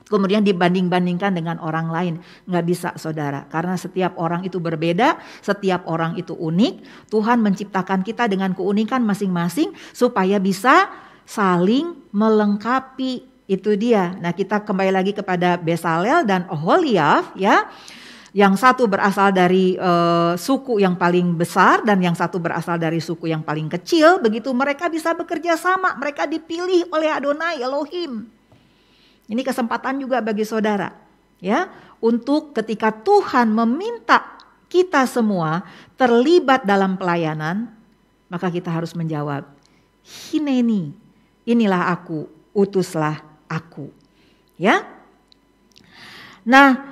Kemudian dibanding-bandingkan dengan orang lain. Gak bisa saudara. Karena setiap orang itu berbeda, setiap orang itu unik. Tuhan menciptakan kita dengan keunikan masing-masing supaya bisa saling melengkapi. Itu dia. Nah, kita kembali lagi kepada Besalel dan Oholiab ya. Yang satu berasal dari suku yang paling besar dan yang satu berasal dari suku yang paling kecil. Begitu mereka bisa bekerja sama, mereka dipilih oleh Adonai Elohim. Ini kesempatan juga bagi saudara ya, untuk ketika Tuhan meminta kita semua terlibat dalam pelayanan, maka kita harus menjawab, Hineni, inilah aku, utuslah aku. Ya. Nah,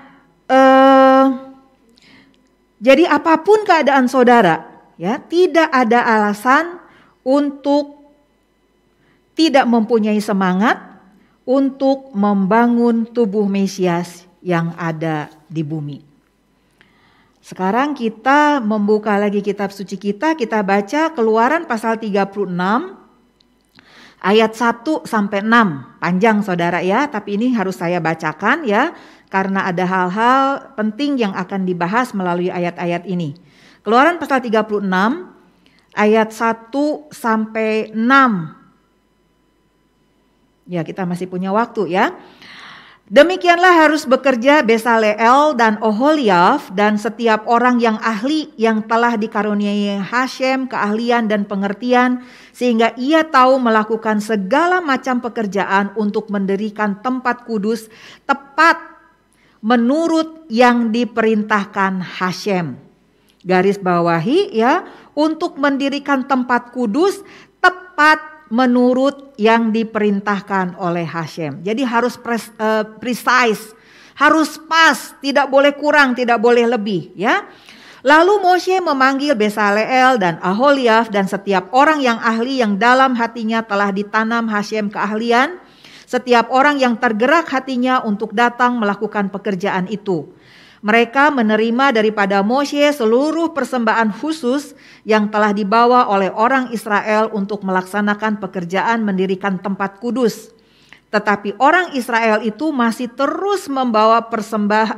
jadi apapun keadaan saudara, ya, tidak ada alasan untuk tidak mempunyai semangat untuk membangun tubuh Mesias yang ada di bumi. Sekarang kita membuka lagi kitab suci kita baca Keluaran pasal 36 ayat 1 sampai 6. Panjang saudara ya, tapi ini harus saya bacakan ya, karena ada hal-hal penting yang akan dibahas melalui ayat-ayat ini. Keluaran pasal 36 ayat 1 sampai 6. Ya, kita masih punya waktu ya. Demikianlah harus bekerja Besaleel dan Oholiab dan setiap orang yang ahli yang telah dikaruniai Hashem keahlian dan pengertian, sehingga ia tahu melakukan segala macam pekerjaan untuk mendirikan tempat kudus tepat menurut yang diperintahkan Hashem. Garis bawahi ya, untuk mendirikan tempat kudus tepat menurut yang diperintahkan oleh Hashem. Jadi harus precise, harus pas, tidak boleh kurang, tidak boleh lebih ya. Lalu Moshe memanggil Besaleel dan Aholiab dan setiap orang yang ahli yang dalam hatinya telah ditanam Hashem keahlian, setiap orang yang tergerak hatinya untuk datang melakukan pekerjaan itu. Mereka menerima daripada Moshe seluruh persembahan khusus yang telah dibawa oleh orang Israel untuk melaksanakan pekerjaan mendirikan tempat kudus. Tetapi orang Israel itu masih terus membawa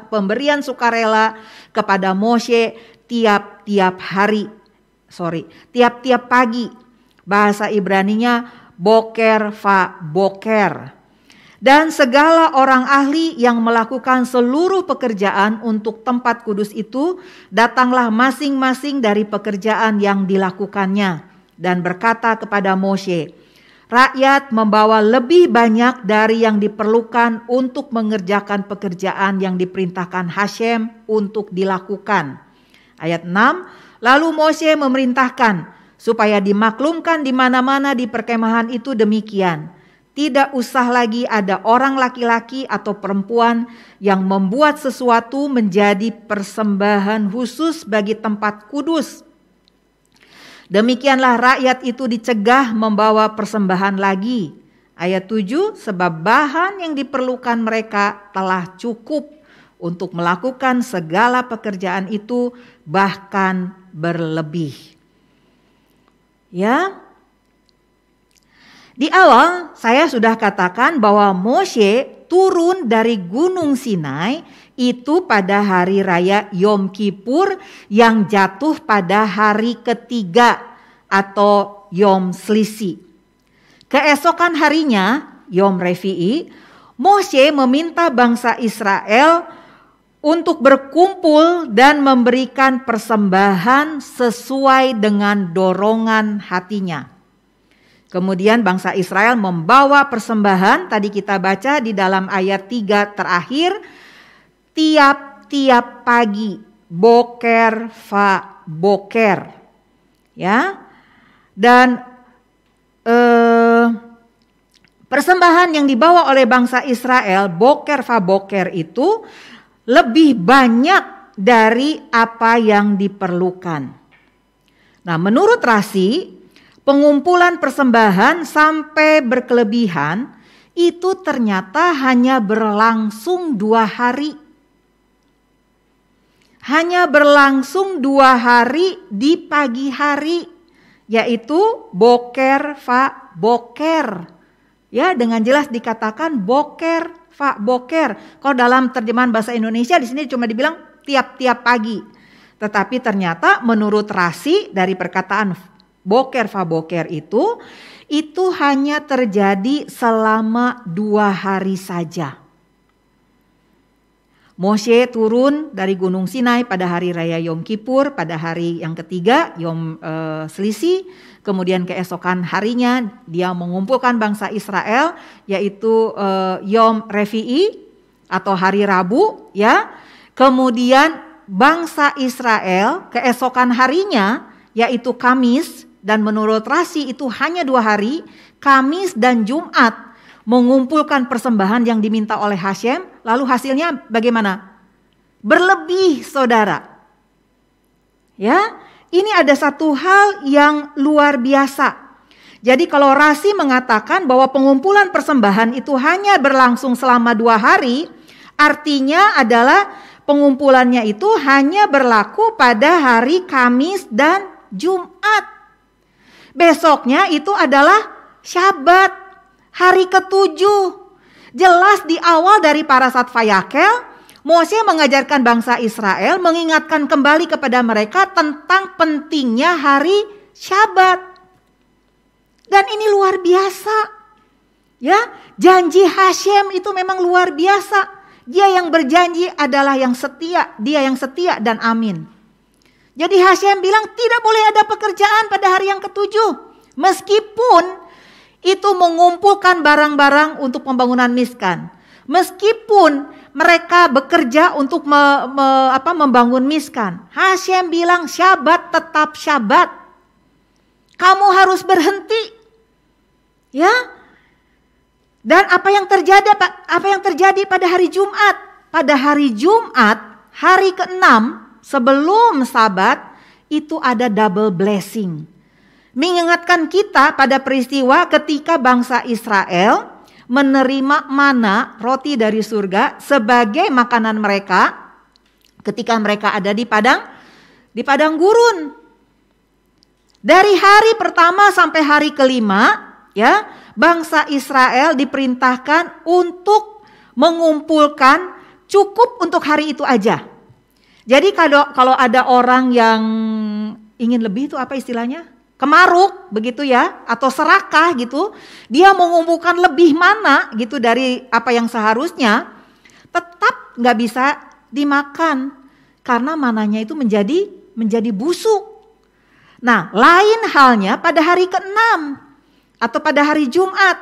pemberian sukarela kepada Moshe tiap-tiap pagi. Bahasa Ibraninya boker va boker. Dan segala orang ahli yang melakukan seluruh pekerjaan untuk tempat kudus itu datanglah masing-masing dari pekerjaan yang dilakukannya dan berkata kepada Moshe, rakyat membawa lebih banyak dari yang diperlukan untuk mengerjakan pekerjaan yang diperintahkan Hashem untuk dilakukan. Ayat 6, lalu Moshe memerintahkan supaya dimaklumkan di mana-mana di perkemahan itu demikian. Tidak usah lagi ada orang laki-laki atau perempuan yang membuat sesuatu menjadi persembahan khusus bagi tempat kudus. Demikianlah rakyat itu dicegah membawa persembahan lagi. Ayat 7, sebab bahan yang diperlukan mereka telah cukup untuk melakukan segala pekerjaan itu, bahkan berlebih. Ya. Di awal saya sudah katakan bahwa Moshe turun dari Gunung Sinai itu pada hari raya Yom Kippur yang jatuh pada hari ketiga atau Yom Selisi. Keesokan harinya, Yom Revi'i, Moshe meminta bangsa Israel untuk berkumpul dan memberikan persembahan sesuai dengan dorongan hatinya. Kemudian bangsa Israel membawa persembahan, tadi kita baca di dalam ayat 3 terakhir, tiap-tiap pagi, boker va boker. Ya. Dan persembahan yang dibawa oleh bangsa Israel, boker va boker itu lebih banyak dari apa yang diperlukan. Nah, menurut Rasi, pengumpulan persembahan sampai berkelebihan itu ternyata hanya berlangsung 2 hari. Hanya berlangsung 2 hari di pagi hari, yaitu boker va boker. Ya, dengan jelas dikatakan boker va boker. Kalau dalam terjemahan bahasa Indonesia di sini cuma dibilang tiap-tiap pagi. Tetapi ternyata menurut Rasi dari perkataan boker va boker itu hanya terjadi selama 2 hari saja. Moshe turun dari Gunung Sinai pada hari raya Yom Kippur, pada hari yang ketiga Yom Selisi. Kemudian keesokan harinya dia mengumpulkan bangsa Israel, yaitu Yom Revi'i atau hari Rabu ya. Kemudian bangsa Israel keesokan harinya yaitu Kamis, dan menurut Rasi itu hanya 2 hari, Kamis dan Jumat, mengumpulkan persembahan yang diminta oleh Hashem. Lalu hasilnya bagaimana? Berlebih, saudara. Ya, ini ada satu hal yang luar biasa. Jadi kalau Rasi mengatakan bahwa pengumpulan persembahan itu hanya berlangsung selama 2 hari, Artinya adalah pengumpulannya itu hanya berlaku pada hari Kamis dan Jumat. Besoknya itu adalah Syabat, hari ketujuh. Jelas di awal dari Parashat Vayakhel, Mose mengajarkan bangsa Israel, mengingatkan kembali kepada mereka tentang pentingnya hari Syabat. Dan ini luar biasa. Ya, janji Hashem itu memang luar biasa. Dia yang berjanji adalah yang setia, dia yang setia dan amin. Jadi Hashem bilang tidak boleh ada pekerjaan pada hari yang ketujuh. Meskipun itu mengumpulkan barang-barang untuk pembangunan miskan. Meskipun mereka bekerja untuk membangun miskan. Hashem bilang Syabat tetap Syabat. Kamu harus berhenti. Ya. Dan apa yang terjadi pada hari Jumat? Pada hari Jumat, hari ke-6 sebelum Sabat itu ada double blessing. Mengingatkan kita pada peristiwa ketika bangsa Israel menerima mana, roti dari surga, sebagai makanan mereka ketika mereka ada di padang gurun. Dari hari pertama sampai hari kelima, ya, bangsa Israel diperintahkan untuk mengumpulkan cukup untuk hari itu aja. Jadi kalau ada orang yang ingin lebih itu apa istilahnya? Kemaruk begitu ya, atau serakah gitu, dia mengumpulkan lebih mana gitu dari apa yang seharusnya, tetap nggak bisa dimakan karena mananya itu menjadi busuk. Nah, lain halnya pada hari ke-6 atau pada hari Jumat.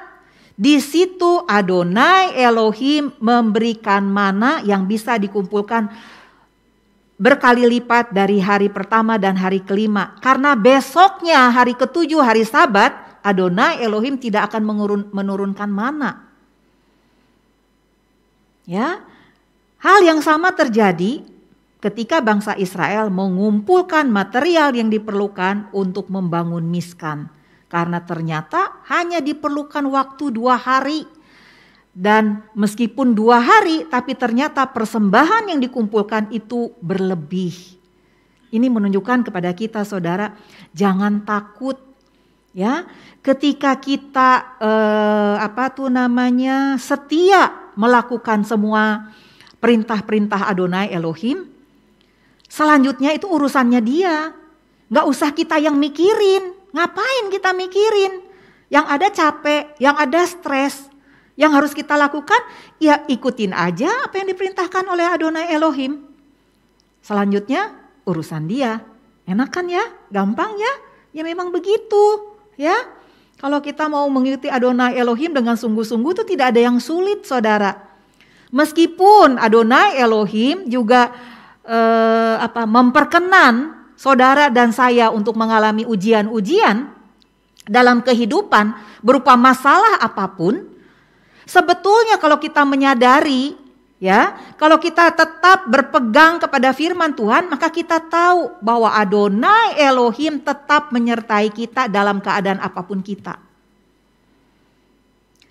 Di situ Adonai Elohim memberikan mana yang bisa dikumpulkan berkali lipat dari hari pertama dan hari kelima. Karena besoknya hari ketujuh, hari Sabat, Adonai Elohim tidak akan menurunkan mana. Ya, hal yang sama terjadi ketika bangsa Israel mengumpulkan material yang diperlukan untuk membangun miskan. Karena ternyata hanya diperlukan waktu 2 hari. Dan meskipun 2 hari, tapi ternyata persembahan yang dikumpulkan itu berlebih. Ini menunjukkan kepada kita, saudara, jangan takut, ya. Ketika kita setia melakukan semua perintah-perintah Adonai Elohim, selanjutnya itu urusannya Dia. Nggak usah kita yang mikirin. Ngapain kita mikirin? Yang ada capek, yang ada stres. Yang harus kita lakukan, ya ikutin aja apa yang diperintahkan oleh Adonai Elohim. Selanjutnya urusan Dia. Enak kan ya? Gampang ya? Ya memang begitu. Ya, kalau kita mau mengikuti Adonai Elohim dengan sungguh-sungguh itu tidak ada yang sulit, saudara. Meskipun Adonai Elohim juga memperkenan saudara dan saya untuk mengalami ujian-ujian dalam kehidupan berupa masalah apapun. Sebetulnya kalau kita menyadari, ya, kalau kita tetap berpegang kepada firman Tuhan, maka kita tahu bahwa Adonai Elohim tetap menyertai kita dalam keadaan apapun kita.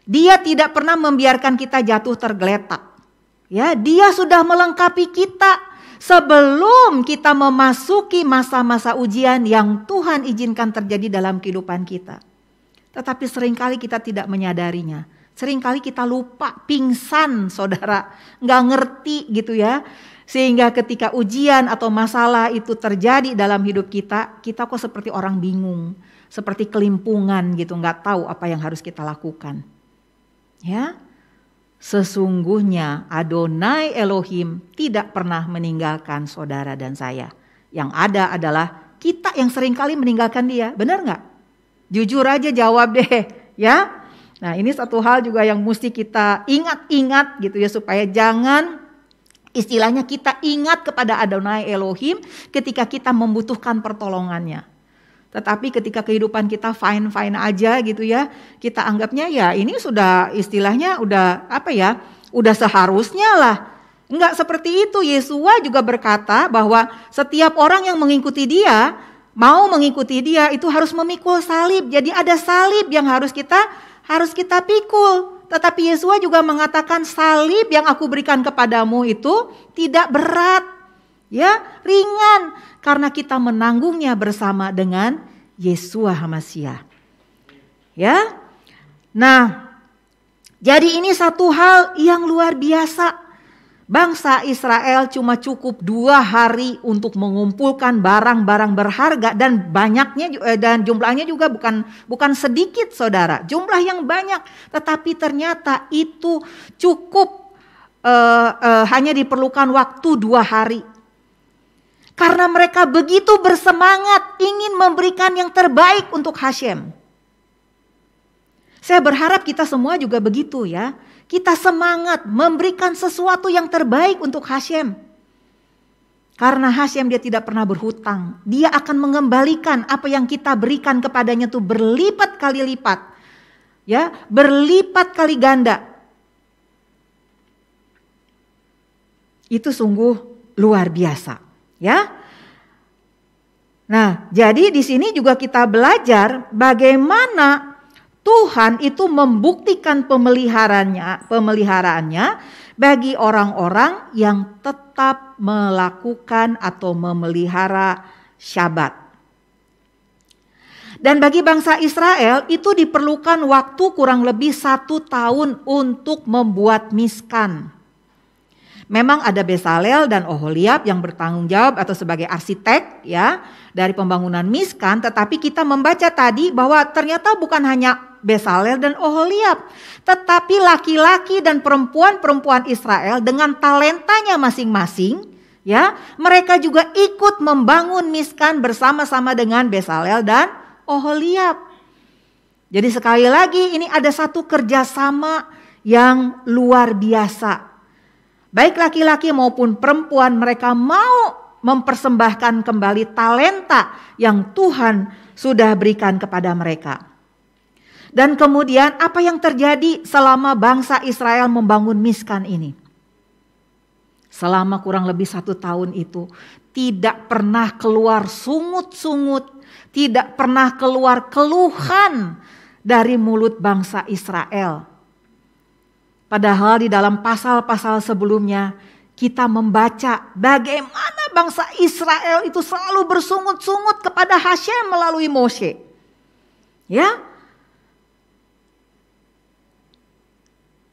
Dia tidak pernah membiarkan kita jatuh tergeletak. Ya, Dia sudah melengkapi kita sebelum kita memasuki masa-masa ujian yang Tuhan izinkan terjadi dalam kehidupan kita. Tetapi seringkali kita tidak menyadarinya. Seringkali kita lupa, pingsan saudara, nggak ngerti gitu ya. Sehingga ketika ujian atau masalah itu terjadi dalam hidup kita, kita kok seperti orang bingung, seperti kelimpungan gitu, nggak tahu apa yang harus kita lakukan. Ya, sesungguhnya Adonai Elohim tidak pernah meninggalkan saudara dan saya. Yang ada adalah kita yang seringkali meninggalkan Dia, benar nggak? Jujur aja jawab deh, ya. Nah, ini satu hal juga yang mesti kita ingat-ingat gitu ya, supaya jangan istilahnya kita ingat kepada Adonai Elohim ketika kita membutuhkan pertolongannya. Tetapi ketika kehidupan kita fine-fine aja gitu ya, kita anggapnya ya ini sudah istilahnya udah seharusnya lah. Enggak seperti itu. Yesua juga berkata bahwa setiap orang yang mengikuti Dia, mau mengikuti Dia itu harus memikul salib. Jadi ada salib yang harus kita pikul. Tetapi Yesua juga mengatakan salib yang aku berikan kepadamu itu tidak berat, ya, ringan, karena kita menanggungnya bersama dengan Yesua HaMasyiah. Ya. Nah, jadi ini satu hal yang luar biasa. Bangsa Israel cuma cukup 2 hari untuk mengumpulkan barang-barang berharga, dan banyaknya dan jumlahnya juga bukan sedikit, saudara. Jumlah yang banyak, tetapi ternyata itu cukup hanya diperlukan waktu 2 hari. Karena mereka begitu bersemangat ingin memberikan yang terbaik untuk Hashem. Saya berharap kita semua juga begitu, ya. Kita semangat memberikan sesuatu yang terbaik untuk Hashem. Karena Hashem dia tidak pernah berhutang. Dia akan mengembalikan apa yang kita berikan kepadanya itu berlipat kali lipat. Ya, berlipat kali ganda. Itu sungguh luar biasa, ya. Nah, jadi di sini juga kita belajar bagaimana Tuhan itu membuktikan pemeliharaannya bagi orang-orang yang tetap melakukan atau memelihara Syabat. Dan bagi bangsa Israel itu diperlukan waktu kurang lebih 1 tahun untuk membuat miskan. Memang ada Besalel dan Oholiab yang bertanggung jawab atau sebagai arsitek, ya, dari pembangunan miskan, tetapi kita membaca tadi bahwa ternyata bukan hanya Besalel dan Oholiab, tetapi laki-laki dan perempuan-perempuan Israel dengan talentanya masing-masing, ya, mereka juga ikut membangun miskan bersama-sama dengan Besalel dan Oholiab. Jadi sekali lagi ini ada satu kerjasama yang luar biasa. Baik laki-laki maupun perempuan, mereka mau mempersembahkan kembali talenta yang Tuhan sudah berikan kepada mereka. Dan kemudian apa yang terjadi selama bangsa Israel membangun miskan ini? Selama kurang lebih 1 tahun itu tidak pernah keluar sungut-sungut, tidak pernah keluar keluhan dari mulut bangsa Israel. Padahal di dalam pasal-pasal sebelumnya kita membaca bagaimana bangsa Israel itu selalu bersungut-sungut kepada Hashem melalui Mose. Ya.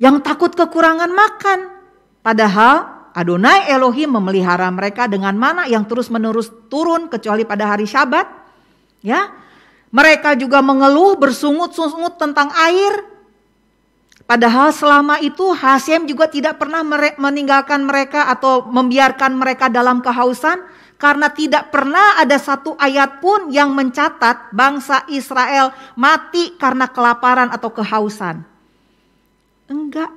Yang takut kekurangan makan. Padahal Adonai Elohim memelihara mereka dengan mana yang terus-menerus turun kecuali pada hari Syabat. Ya. Mereka juga mengeluh bersungut-sungut tentang air. Padahal selama itu Hashem juga tidak pernah meninggalkan mereka atau membiarkan mereka dalam kehausan. Karena tidak pernah ada satu ayat pun yang mencatat bangsa Israel mati karena kelaparan atau kehausan. Enggak.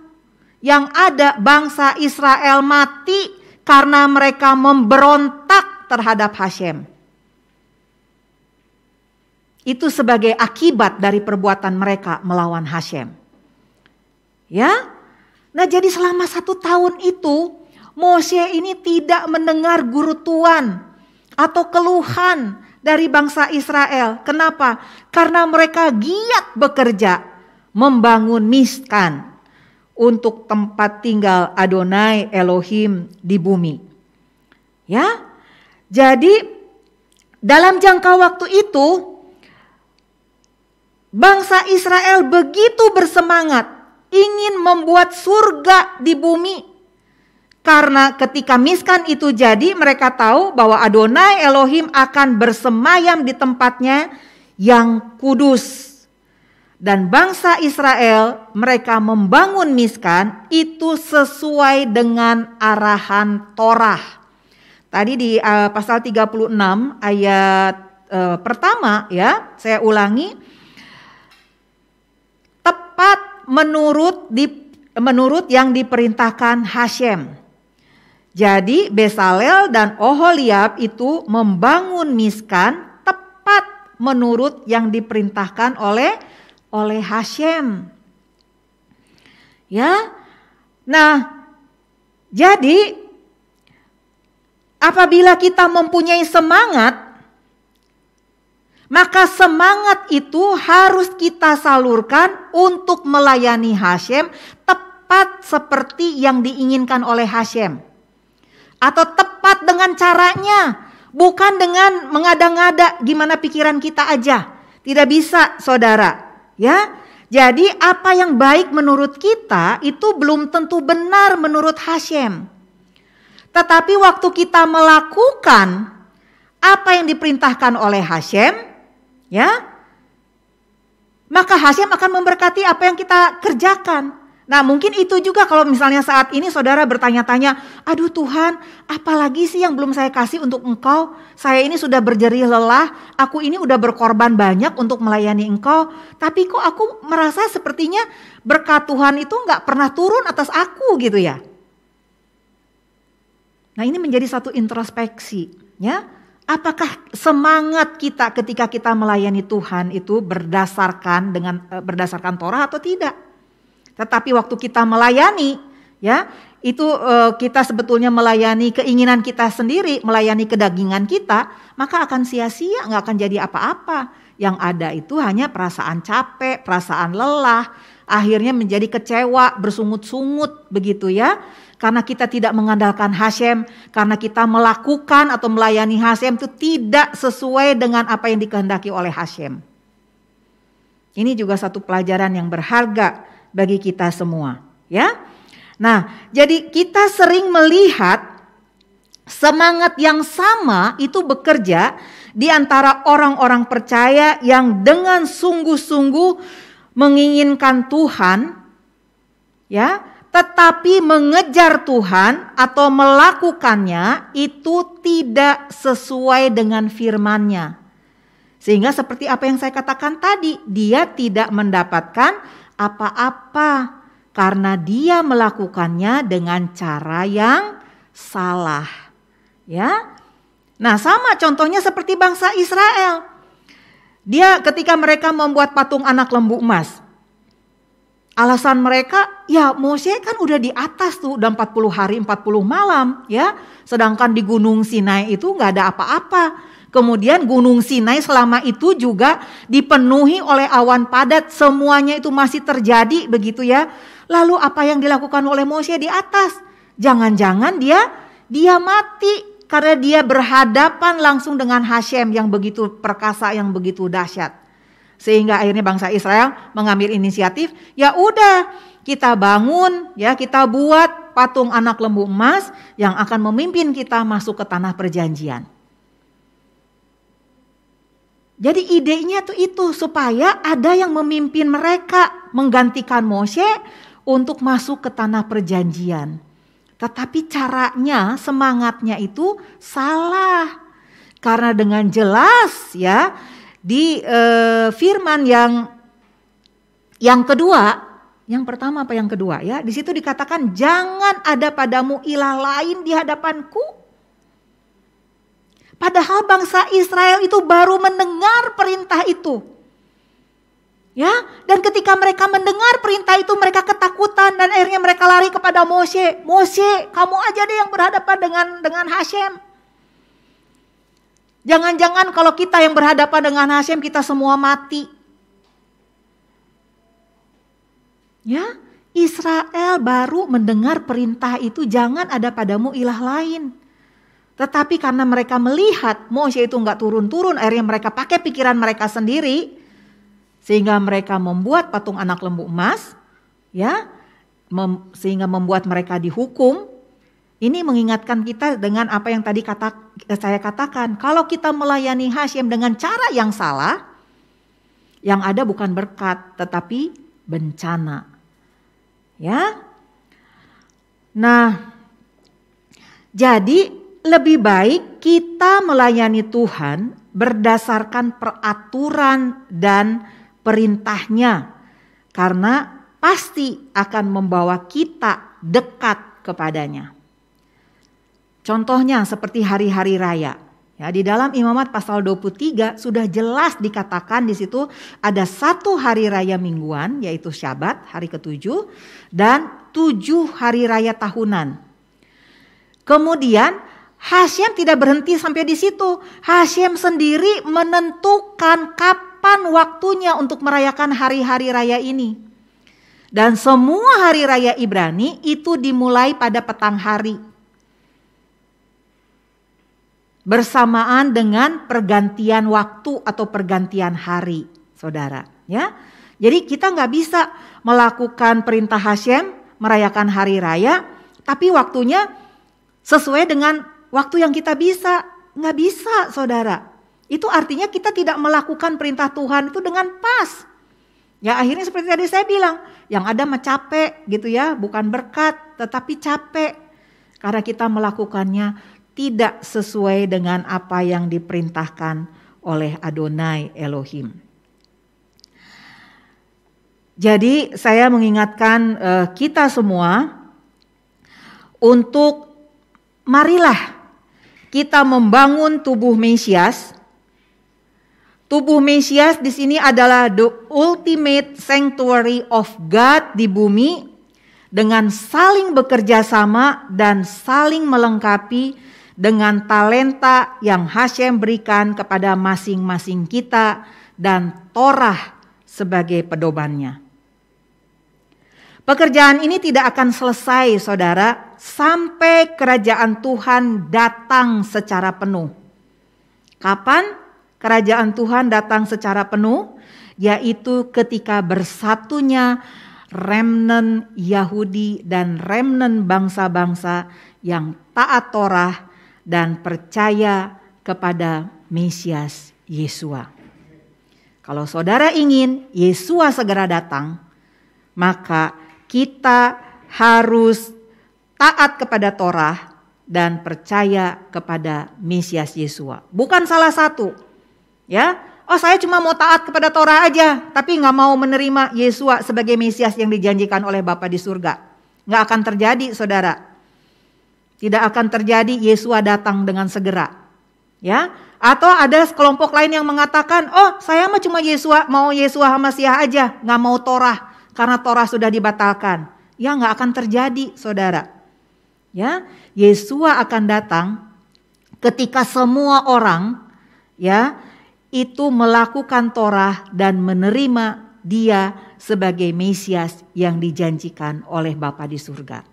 Yang ada bangsa Israel mati karena mereka memberontak terhadap Hashem. Itu sebagai akibat dari perbuatan mereka melawan Hashem. Ya, nah jadi selama 1 tahun itu Mose ini tidak mendengar gurutuan atau keluhan dari bangsa Israel. Kenapa? Karena mereka giat bekerja membangun miskan untuk tempat tinggal Adonai Elohim di bumi. Ya, jadi dalam jangka waktu itu bangsa Israel begitu bersemangat ingin membuat surga di bumi. Karena ketika miskan itu jadi, mereka tahu bahwa Adonai Elohim akan bersemayam di tempatnya yang kudus. Dan bangsa Israel, mereka membangun miskan itu sesuai dengan arahan Torah. Tadi di pasal 36 ayat pertama, ya, saya ulangi. Tepat menurut yang diperintahkan Hashem. Jadi Besalel dan Oholiab itu membangun miskan tepat menurut yang diperintahkan oleh Hashem. Ya. Nah, jadi apabila kita mempunyai semangat Maka semangat itu harus kita salurkan untuk melayani Hashem tepat seperti yang diinginkan oleh Hashem. Atau tepat dengan caranya, bukan dengan mengada-ngada gimana pikiran kita aja. Tidak bisa, saudara. Ya, jadi apa yang baik menurut kita itu belum tentu benar menurut Hashem. Tetapi waktu kita melakukan apa yang diperintahkan oleh Hashem, ya, maka Hashem akan memberkati apa yang kita kerjakan. Nah, mungkin itu juga kalau misalnya saat ini saudara bertanya-tanya, aduh Tuhan, apalagi sih yang belum saya kasih untuk Engkau? Saya ini sudah berjerih lelah, aku ini udah berkorban banyak untuk melayani Engkau, tapi kok aku merasa sepertinya berkat Tuhan itu gak pernah turun atas aku gitu ya. Nah, ini menjadi satu introspeksi, ya. Apakah semangat kita ketika kita melayani Tuhan itu berdasarkan Torah atau tidak? Tetapi waktu kita melayani, ya, itu kita sebetulnya melayani keinginan kita sendiri, melayani kedagingan kita, maka akan sia-sia, nggak akan jadi apa-apa. Yang ada itu hanya perasaan capek, perasaan lelah, akhirnya menjadi kecewa, bersungut-sungut begitu ya. Karena kita tidak mengandalkan Hashem, karena kita melakukan atau melayani Hashem itu tidak sesuai dengan apa yang dikehendaki oleh Hashem. Ini juga satu pelajaran yang berharga bagi kita semua, ya. Nah, jadi kita sering melihat semangat yang sama itu bekerja di antara orang-orang percaya yang dengan sungguh-sungguh menginginkan Tuhan, ya. Tetapi mengejar Tuhan atau melakukannya itu tidak sesuai dengan firman-Nya. Sehingga seperti apa yang saya katakan tadi, dia tidak mendapatkan apa-apa karena dia melakukannya dengan cara yang salah. Ya. Nah, sama contohnya seperti bangsa Israel. Dia ketika mereka membuat patung anak lembu emas, alasan mereka, ya Mose kan udah di atas tuh, udah 40 hari 40 malam ya. Sedangkan di Gunung Sinai itu gak ada apa-apa. Kemudian Gunung Sinai selama itu juga dipenuhi oleh awan padat. Semuanya itu masih terjadi begitu ya. Lalu apa yang dilakukan oleh Mose di atas? Jangan-jangan dia mati karena dia berhadapan langsung dengan Hashem yang begitu perkasa, yang begitu dahsyat. Sehingga akhirnya bangsa Israel mengambil inisiatif, ya udah kita bangun, ya kita buat patung anak lembu emas yang akan memimpin kita masuk ke tanah perjanjian. Jadi idenya tuh itu supaya ada yang memimpin mereka menggantikan Mose untuk masuk ke tanah perjanjian. Tetapi caranya, semangatnya itu salah. Karena dengan jelas ya, di firman yang kedua, yang pertama apa yang kedua ya, di situ dikatakan jangan ada padamu ilah lain di hadapanku. Padahal bangsa Israel itu baru mendengar perintah itu. Ya, dan ketika mereka mendengar perintah itu mereka ketakutan dan akhirnya mereka lari kepada Mose. Mose, kamu aja deh yang berhadapan dengan Hashem. Jangan-jangan kalau kita yang berhadapan dengan Hashem kita semua mati. Ya, Israel baru mendengar perintah itu jangan ada padamu ilah lain. Tetapi karena mereka melihat Mose itu enggak turun-turun, akhirnya mereka pakai pikiran mereka sendiri. Sehingga mereka membuat patung anak lembu emas. Ya, sehingga membuat mereka dihukum. Ini mengingatkan kita dengan apa yang tadi saya katakan. Kalau kita melayani Hashem dengan cara yang salah, yang ada bukan berkat, tetapi bencana. Ya. Nah, jadi lebih baik kita melayani Tuhan berdasarkan peraturan dan perintahnya. Karena pasti akan membawa kita dekat kepadanya. Contohnya seperti hari-hari raya. Ya, di dalam Imamat pasal 23 sudah jelas dikatakan di situ ada 1 hari raya mingguan yaitu Syabat hari ke-7 dan 7 hari raya tahunan. Kemudian Hashem tidak berhenti sampai di situ. Hashem sendiri menentukan kapan waktunya untuk merayakan hari-hari raya ini. Dan semua hari raya Ibrani itu dimulai pada petang hari. Bersamaan dengan pergantian waktu atau pergantian hari, saudara. Ya, jadi kita nggak bisa melakukan perintah Hashem merayakan hari raya, tapi waktunya sesuai dengan waktu yang kita bisa. Nggak bisa, saudara. Itu artinya kita tidak melakukan perintah Tuhan itu dengan pas. Ya akhirnya seperti tadi saya bilang, yang ada mah capek gitu ya, bukan berkat tetapi capek. Karena kita melakukannya tidak sesuai dengan apa yang diperintahkan oleh Adonai Elohim. Jadi saya mengingatkan kita semua untuk marilah kita membangun tubuh Mesias. Tubuh Mesias di sini adalah the ultimate sanctuary of God di bumi, dengan saling bekerja sama dan saling melengkapi dengan talenta yang Hashem berikan kepada masing-masing kita dan Torah sebagai pedomannya. Pekerjaan ini tidak akan selesai, saudara, sampai kerajaan Tuhan datang secara penuh. Kapan kerajaan Tuhan datang secara penuh? Yaitu ketika bersatunya remnant Yahudi dan remnant bangsa-bangsa yang taat Torah dan percaya kepada Mesias Yesua. Kalau saudara ingin Yesua segera datang, maka kita harus taat kepada Torah dan percaya kepada Mesias Yesua. Bukan salah satu. Ya, oh saya cuma mau taat kepada Torah aja, tapi gak mau menerima Yesua sebagai Mesias yang dijanjikan oleh Bapa di surga. Gak akan terjadi, saudara. Tidak akan terjadi Yesua datang dengan segera. Ya, atau ada kelompok lain yang mengatakan, oh saya mah cuma Yesua, mau Yesua Hamasiah aja, gak mau Torah. Karena Torah sudah dibatalkan. Ya gak akan terjadi, saudara. Ya, Yesua akan datang ketika semua orang ya itu melakukan Torah dan menerima Dia sebagai Mesias yang dijanjikan oleh Bapa di surga.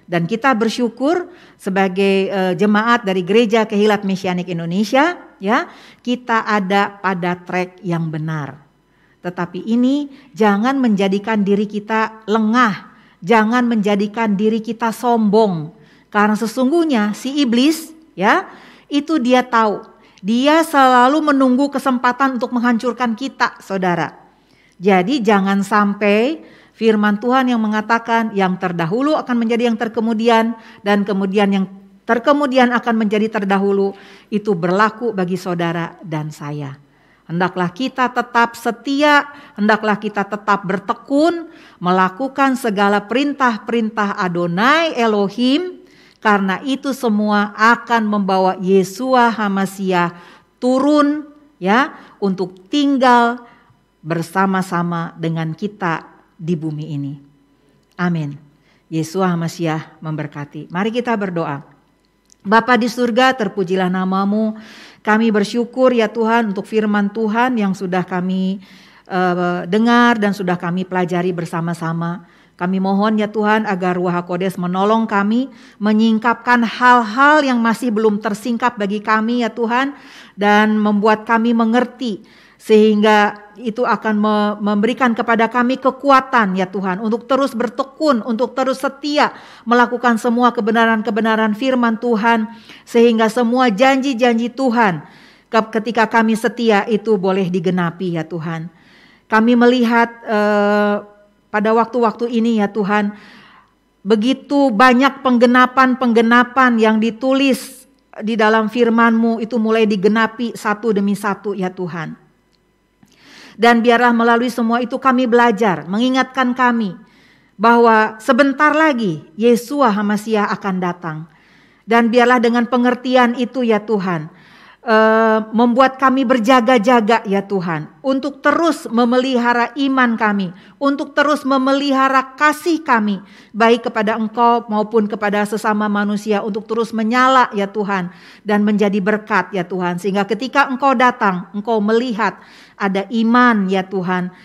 Dan kita bersyukur sebagai jemaat dari Gereja Kehilat Mesianik Indonesia, ya, kita ada pada track yang benar. Tetapi ini jangan menjadikan diri kita lengah, jangan menjadikan diri kita sombong. Karena sesungguhnya si iblis ya, itu dia tahu. Dia selalu menunggu kesempatan untuk menghancurkan kita, saudara. Jadi jangan sampai firman Tuhan yang mengatakan yang terdahulu akan menjadi yang terkemudian dan kemudian yang terkemudian akan menjadi terdahulu itu berlaku bagi saudara dan saya. Hendaklah kita tetap setia, hendaklah kita tetap bertekun melakukan segala perintah-perintah Adonai Elohim, karena itu semua akan membawa Yesua Hamasiah turun ya untuk tinggal bersama-sama dengan kita di bumi ini. Amin. Yesua Hamasiah memberkati. Mari kita berdoa. Bapa di surga, terpujilah namamu. Kami bersyukur ya Tuhan untuk firman Tuhan yang sudah kami dengar dan sudah kami pelajari bersama-sama. Kami mohon ya Tuhan agar Ruach HaKodes menolong kami menyingkapkan hal-hal yang masih belum tersingkap bagi kami ya Tuhan, dan membuat kami mengerti sehingga itu akan memberikan kepada kami kekuatan ya Tuhan untuk terus bertekun, untuk terus setia melakukan semua kebenaran-kebenaran firman Tuhan, sehingga semua janji-janji Tuhan ketika kami setia itu boleh digenapi ya Tuhan. Kami melihat pada waktu-waktu ini ya Tuhan, begitu banyak penggenapan-penggenapan yang ditulis di dalam firman-Mu itu mulai digenapi satu demi satu ya Tuhan. Dan biarlah melalui semua itu kami belajar, mengingatkan kami bahwa sebentar lagi Yesua Hamasiah akan datang. Dan biarlah dengan pengertian itu ya Tuhan, membuat kami berjaga-jaga ya Tuhan, untuk terus memelihara iman kami, untuk terus memelihara kasih kami, baik kepada Engkau maupun kepada sesama manusia, untuk terus menyala ya Tuhan, dan menjadi berkat ya Tuhan, sehingga ketika Engkau datang, Engkau melihat ada iman ya Tuhan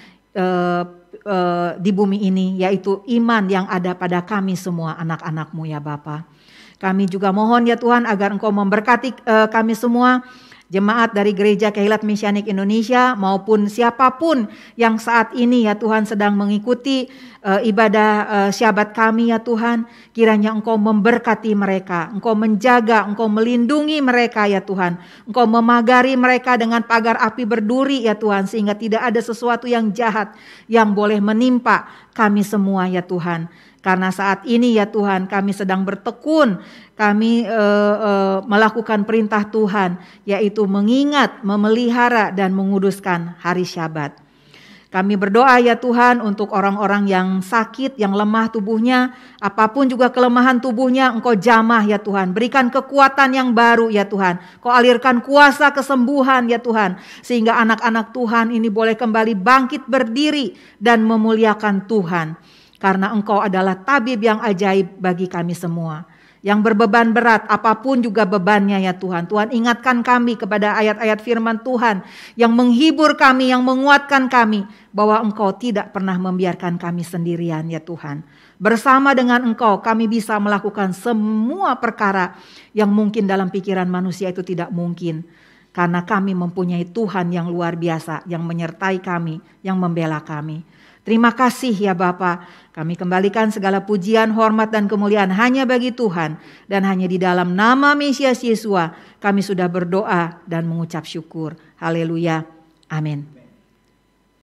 di bumi ini, yaitu iman yang ada pada kami semua anak-anak-Mu ya Bapa. Kami juga mohon ya Tuhan agar Engkau memberkati kami semua, jemaat dari Gereja Kehilat Mesianik Indonesia maupun siapapun yang saat ini ya Tuhan sedang mengikuti ibadah syabat kami ya Tuhan. Kiranya Engkau memberkati mereka, Engkau menjaga, Engkau melindungi mereka ya Tuhan. Engkau memagari mereka dengan pagar api berduri ya Tuhan, sehingga tidak ada sesuatu yang jahat yang boleh menimpa kami semua ya Tuhan. Karena saat ini ya Tuhan kami sedang bertekun, kami melakukan perintah Tuhan, yaitu mengingat, memelihara dan menguduskan hari Syabat. Kami berdoa ya Tuhan untuk orang-orang yang sakit, yang lemah tubuhnya, apapun juga kelemahan tubuhnya, Engkau jamah ya Tuhan. Berikan kekuatan yang baru ya Tuhan. Kau alirkan kuasa kesembuhan ya Tuhan, sehingga anak-anak Tuhan ini boleh kembali bangkit berdiri dan memuliakan Tuhan. Karena Engkau adalah tabib yang ajaib bagi kami semua. Yang berbeban berat, apapun juga bebannya ya Tuhan. Tuhan ingatkan kami kepada ayat-ayat firman Tuhan yang menghibur kami, yang menguatkan kami, bahwa Engkau tidak pernah membiarkan kami sendirian ya Tuhan. Bersama dengan Engkau kami bisa melakukan semua perkara yang mungkin dalam pikiran manusia itu tidak mungkin. Karena kami mempunyai Tuhan yang luar biasa, yang menyertai kami, yang membela kami. Terima kasih ya Bapa, kami kembalikan segala pujian, hormat dan kemuliaan hanya bagi Tuhan. Dan hanya di dalam nama Mesias Yesua kami sudah berdoa dan mengucap syukur. Haleluya, amin.